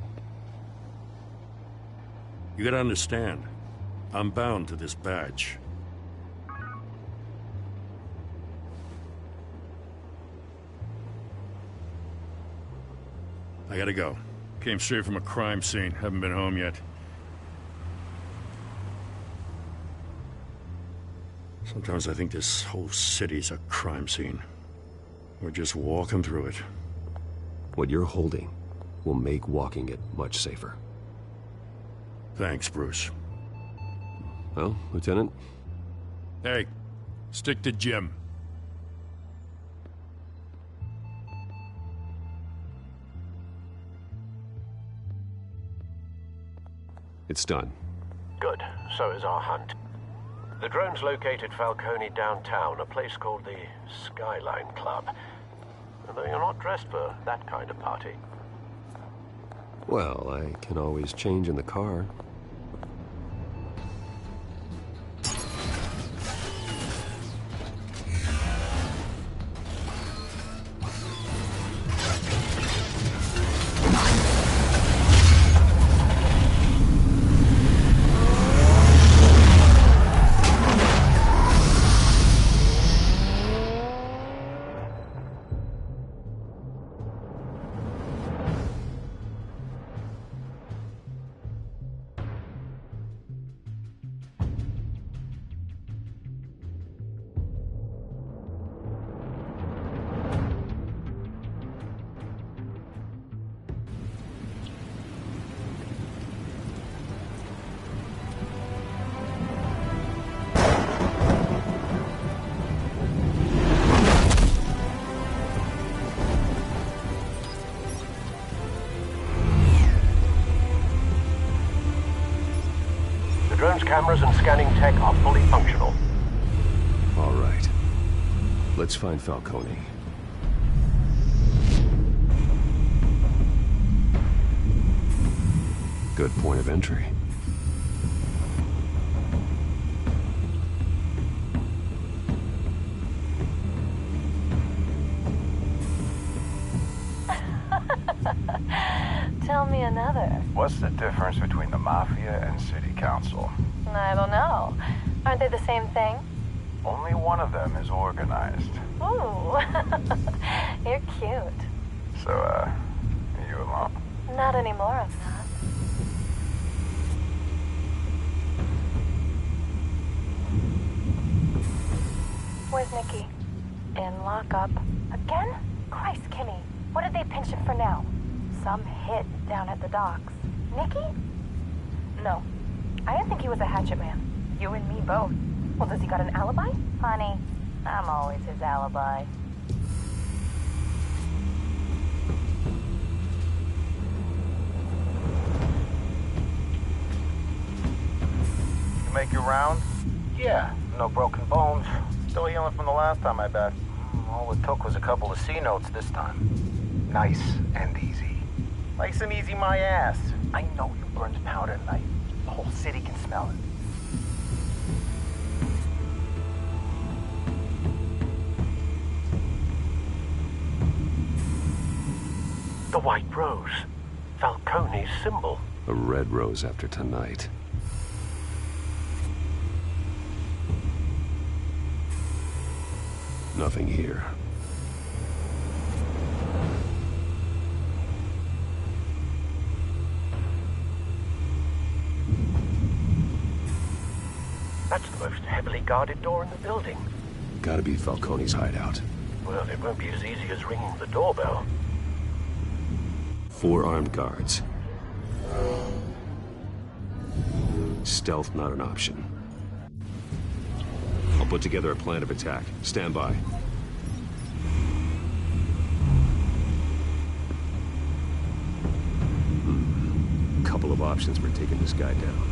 Speaker 5: You gotta understand, I'm bound to this badge. I gotta go. Came straight from a crime scene. Haven't been home yet. Sometimes I think this whole city's a crime scene. We're just walking through it.
Speaker 7: What you're holding will make walking it much safer.
Speaker 5: Thanks, Bruce.
Speaker 7: Well, Lieutenant?
Speaker 5: Hey, stick to Jim.
Speaker 7: It's done.
Speaker 6: Good. So is our hunt. The drones located Falcone downtown, a place called the Skyline Club. Although you're not dressed for that kind of party.
Speaker 7: Well, I can always change in the car.
Speaker 2: drone's cameras and scanning tech are fully functional.
Speaker 7: All right. Let's find Falcone. Good point of entry.
Speaker 19: Tell me another.
Speaker 20: What's the difference between the Mafia and City Council?
Speaker 19: I don't know. Aren't they the same thing?
Speaker 20: Only one of them is organized.
Speaker 19: Ooh. You're cute.
Speaker 20: So, are you alone?
Speaker 19: Not anymore, I'm not. Where's Nikki? In lockup. Again? Christ, Kimmy. What did they pinch him for now? Some hit down at the docks. Nikki? No. I didn't think he was a hatchet man. You and me both. Well, does he got an alibi? Honey, I'm always his alibi.
Speaker 20: You make your round? Yeah, no broken bones. Still healing from the last time, I bet. All it took was a couple of C notes this time. Nice and easy. Nice and easy, my ass. I know you burned powder tonight. The whole city can smell it.
Speaker 2: The White Rose. Falcone's symbol.
Speaker 7: A red rose after tonight. Nothing here.
Speaker 2: That's the most heavily guarded door in the building.
Speaker 7: Gotta be Falcone's hideout.
Speaker 2: Well, it won't be as easy as ringing the doorbell.
Speaker 7: 4 armed guards. Stealth not an option. I'll put together a plan of attack. Stand by. Couple of options for taking this guy down.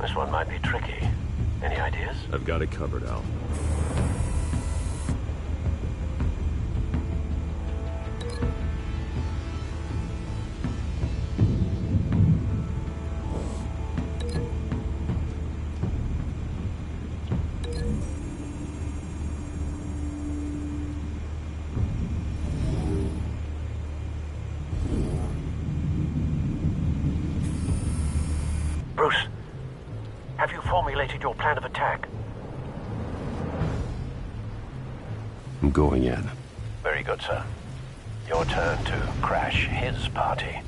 Speaker 2: This one might be tricky. Any ideas?
Speaker 7: I've got it covered, Al.
Speaker 2: Bruce, have you formulated your plan of attack?
Speaker 7: I'm going in.
Speaker 2: Very good, sir. Your turn to crash his party.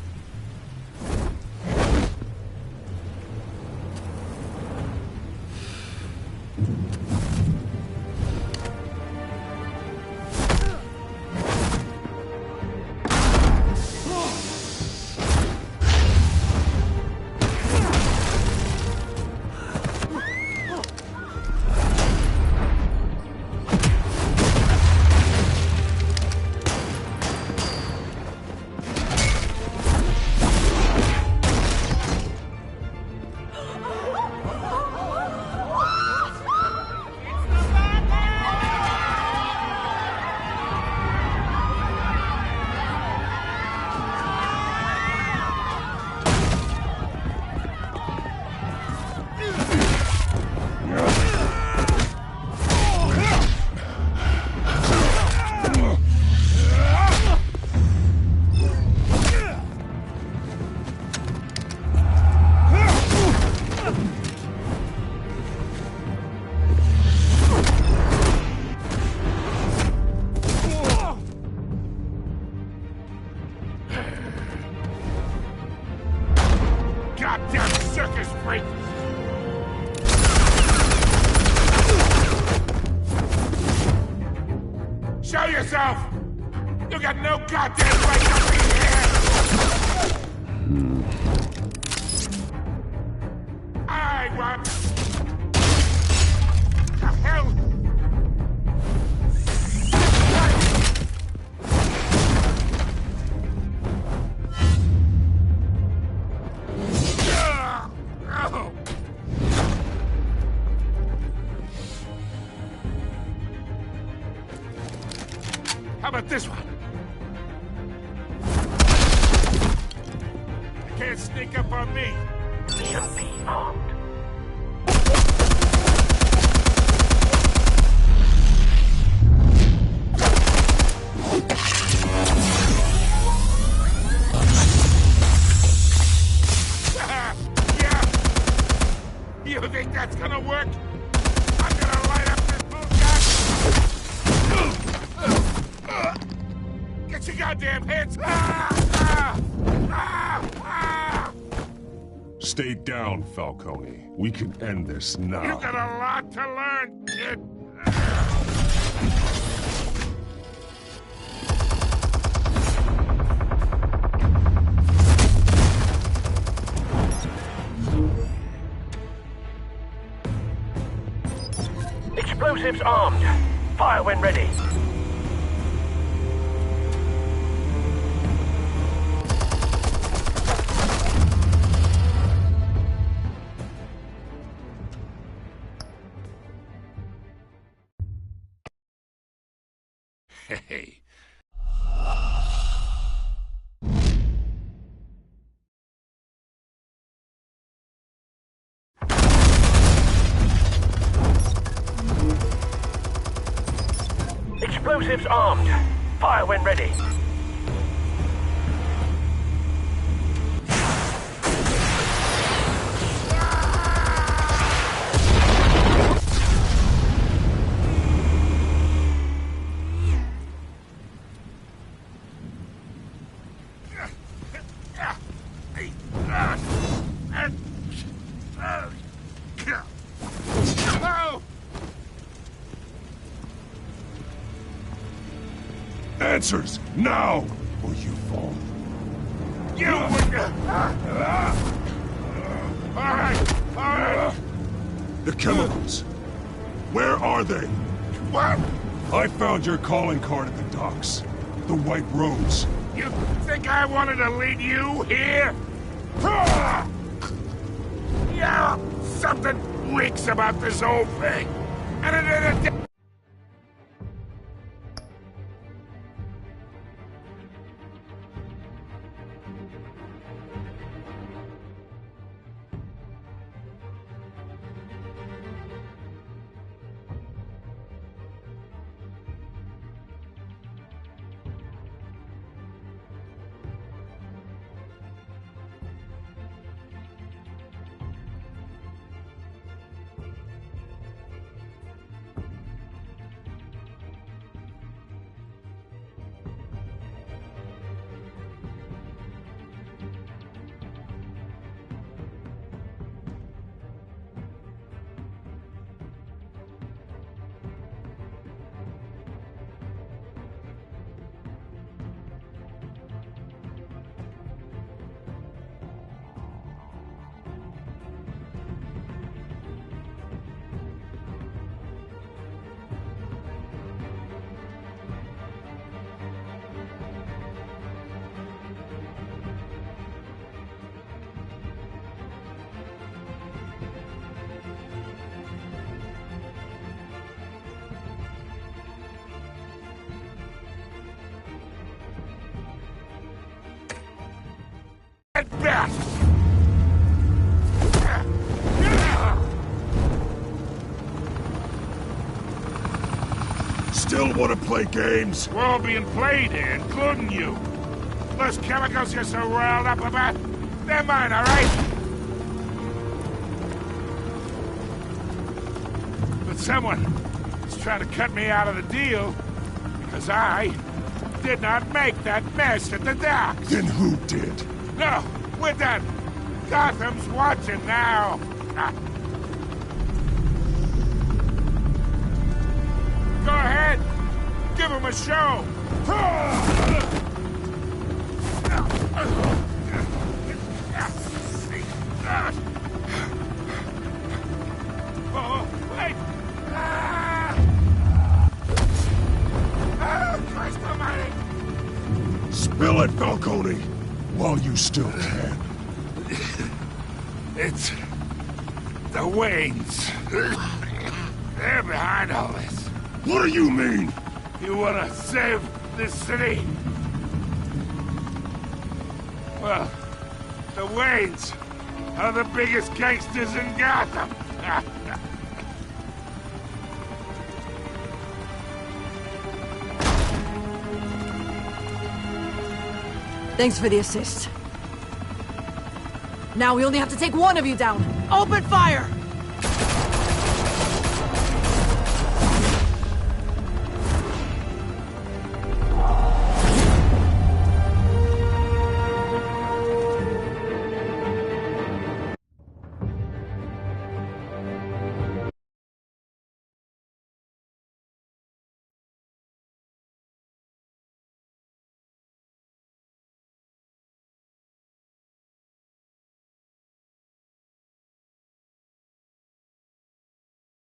Speaker 5: goddamn circus freak! Show yourself! You got no goddamn right to be here! I want... The hell? How about this one? You can't sneak up on me. EMP armed. Yeah. You think that's gonna work? I'm gonna light up this bullshit. Get your goddamn hands!
Speaker 18: Stay down, Falcone. We can end this now.
Speaker 5: You got a lot to learn, kid.
Speaker 2: Explosives armed. Fire when ready.
Speaker 5: Hey.
Speaker 2: Explosives armed. Fire when ready.
Speaker 18: Answers, now, or you fall.
Speaker 5: You Alright.
Speaker 18: The chemicals. Where are they?
Speaker 5: What?
Speaker 18: I found your calling card at the docks. The White Rose.
Speaker 5: You think I wanted to lead you here? Yeah, something reeks about this whole thing. And back!
Speaker 18: Still want to play games?
Speaker 5: We're all being played here, including you. Those chemicals you're so riled up about, they're mine, all right? But someone is trying to cut me out of the deal because I did not make that mess at the docks.
Speaker 18: Then who did?
Speaker 5: No, we're done. Gotham's watching now! Go ahead! Give him a show! Oh, wait! Christ almighty!
Speaker 18: Spill it, Falcone, while you still can.
Speaker 5: It's the Waynes. They're behind all this.
Speaker 18: What do you mean?
Speaker 5: You wanna save this city? Well, the Waynes are the biggest gangsters in Gotham.
Speaker 16: Thanks for the assist. Now we only have to take one of you down. Open fire!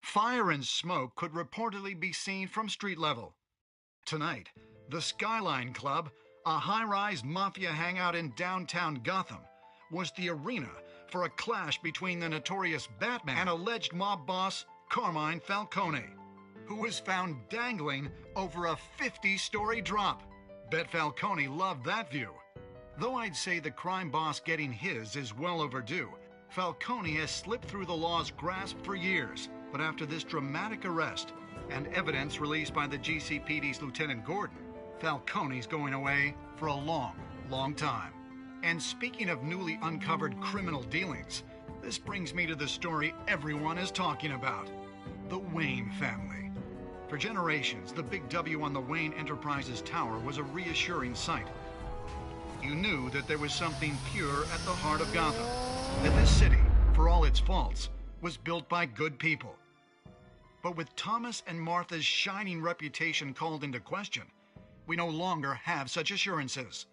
Speaker 13: Fire and smoke could reportedly be seen from street level. Tonight, the Skyline Club, a high-rise mafia hangout in downtown Gotham, was the arena for a clash between the notorious Batman and alleged mob boss Carmine Falcone, who was found dangling over a 50-story drop. Bet Falcone loved that view. Though I'd say the crime boss getting his is well overdue, Falcone has slipped through the law's grasp for years. But after this dramatic arrest and evidence released by the GCPD's Lieutenant Gordon, Falcone's going away for a long, long time. And speaking of newly uncovered criminal dealings, this brings me to the story everyone is talking about: the Wayne family. For generations, the big W on the Wayne Enterprises tower was a reassuring sight. You knew that there was something pure at the heart of Gotham, that this city, for all its faults, was built by good people. But with Thomas and Martha's shining reputation called into question, we no longer have such assurances.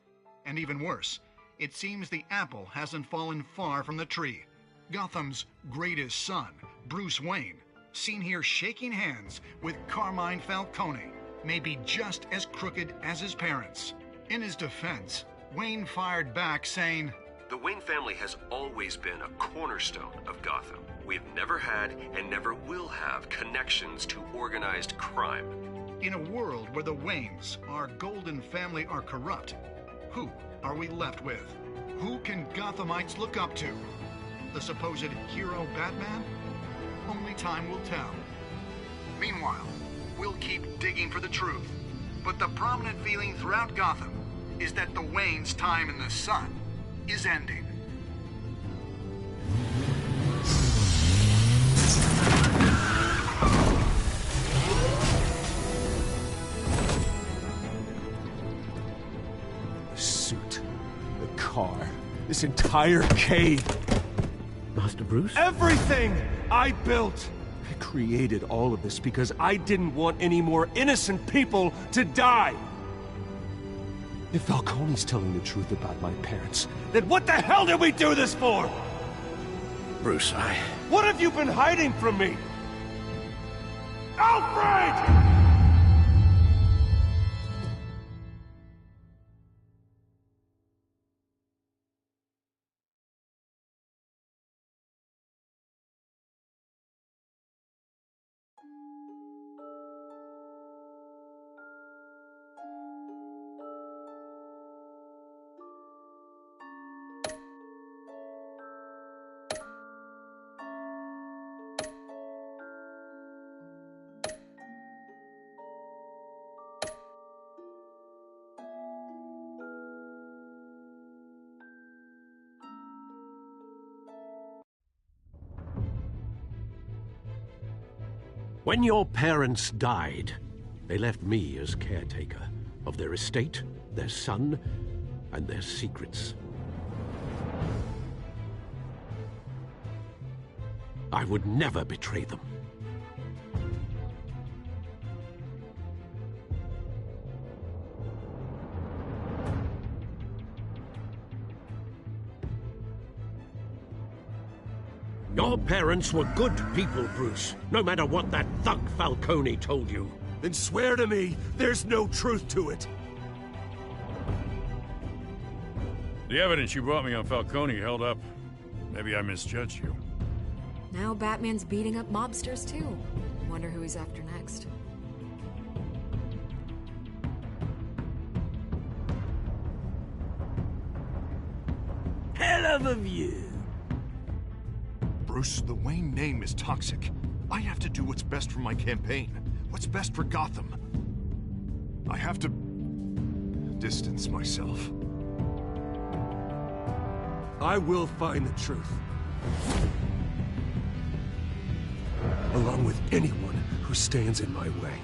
Speaker 13: And even worse, it seems the apple hasn't fallen far from the tree. Gotham's greatest son, Bruce Wayne, seen here shaking hands with Carmine Falcone, may be just as crooked as his parents. In his defense, Wayne fired back saying,
Speaker 7: "The Wayne family has always been a cornerstone of Gotham. We've never had and never will have connections to organized crime."
Speaker 13: In a world where the Waynes, our golden family, are corrupt, who are we left with? Who can Gothamites look up to? The supposed hero Batman? Only time will tell. Meanwhile, we'll keep digging for the truth. But the prominent feeling throughout Gotham is that the Waynes' time in the sun is ending.
Speaker 1: The suit, the car, this entire cave.
Speaker 6: Master Bruce?
Speaker 1: Everything I built! I created all of this because I didn't want any more innocent people to die! If Falcone's telling the truth about my parents, then what the hell did we do this for?
Speaker 2: Bruce,
Speaker 1: What have you been hiding from me? Alfred!
Speaker 6: When your parents died, they left me as caretaker of their estate, their son, and their secrets. I would never betray them. Your parents were good people, Bruce, no matter what that thug Falcone told you.
Speaker 1: Then swear to me there's no truth to it.
Speaker 4: The evidence you brought me on Falcone held up. Maybe I misjudged you.
Speaker 12: Now Batman's beating up mobsters, too. Wonder who he's after next.
Speaker 2: Hell of a view.
Speaker 9: Bruce, the Wayne name is toxic. I have to do what's best for my campaign. What's best for Gotham. I have to distance myself.
Speaker 1: I will find the truth. Along with anyone who stands in my way.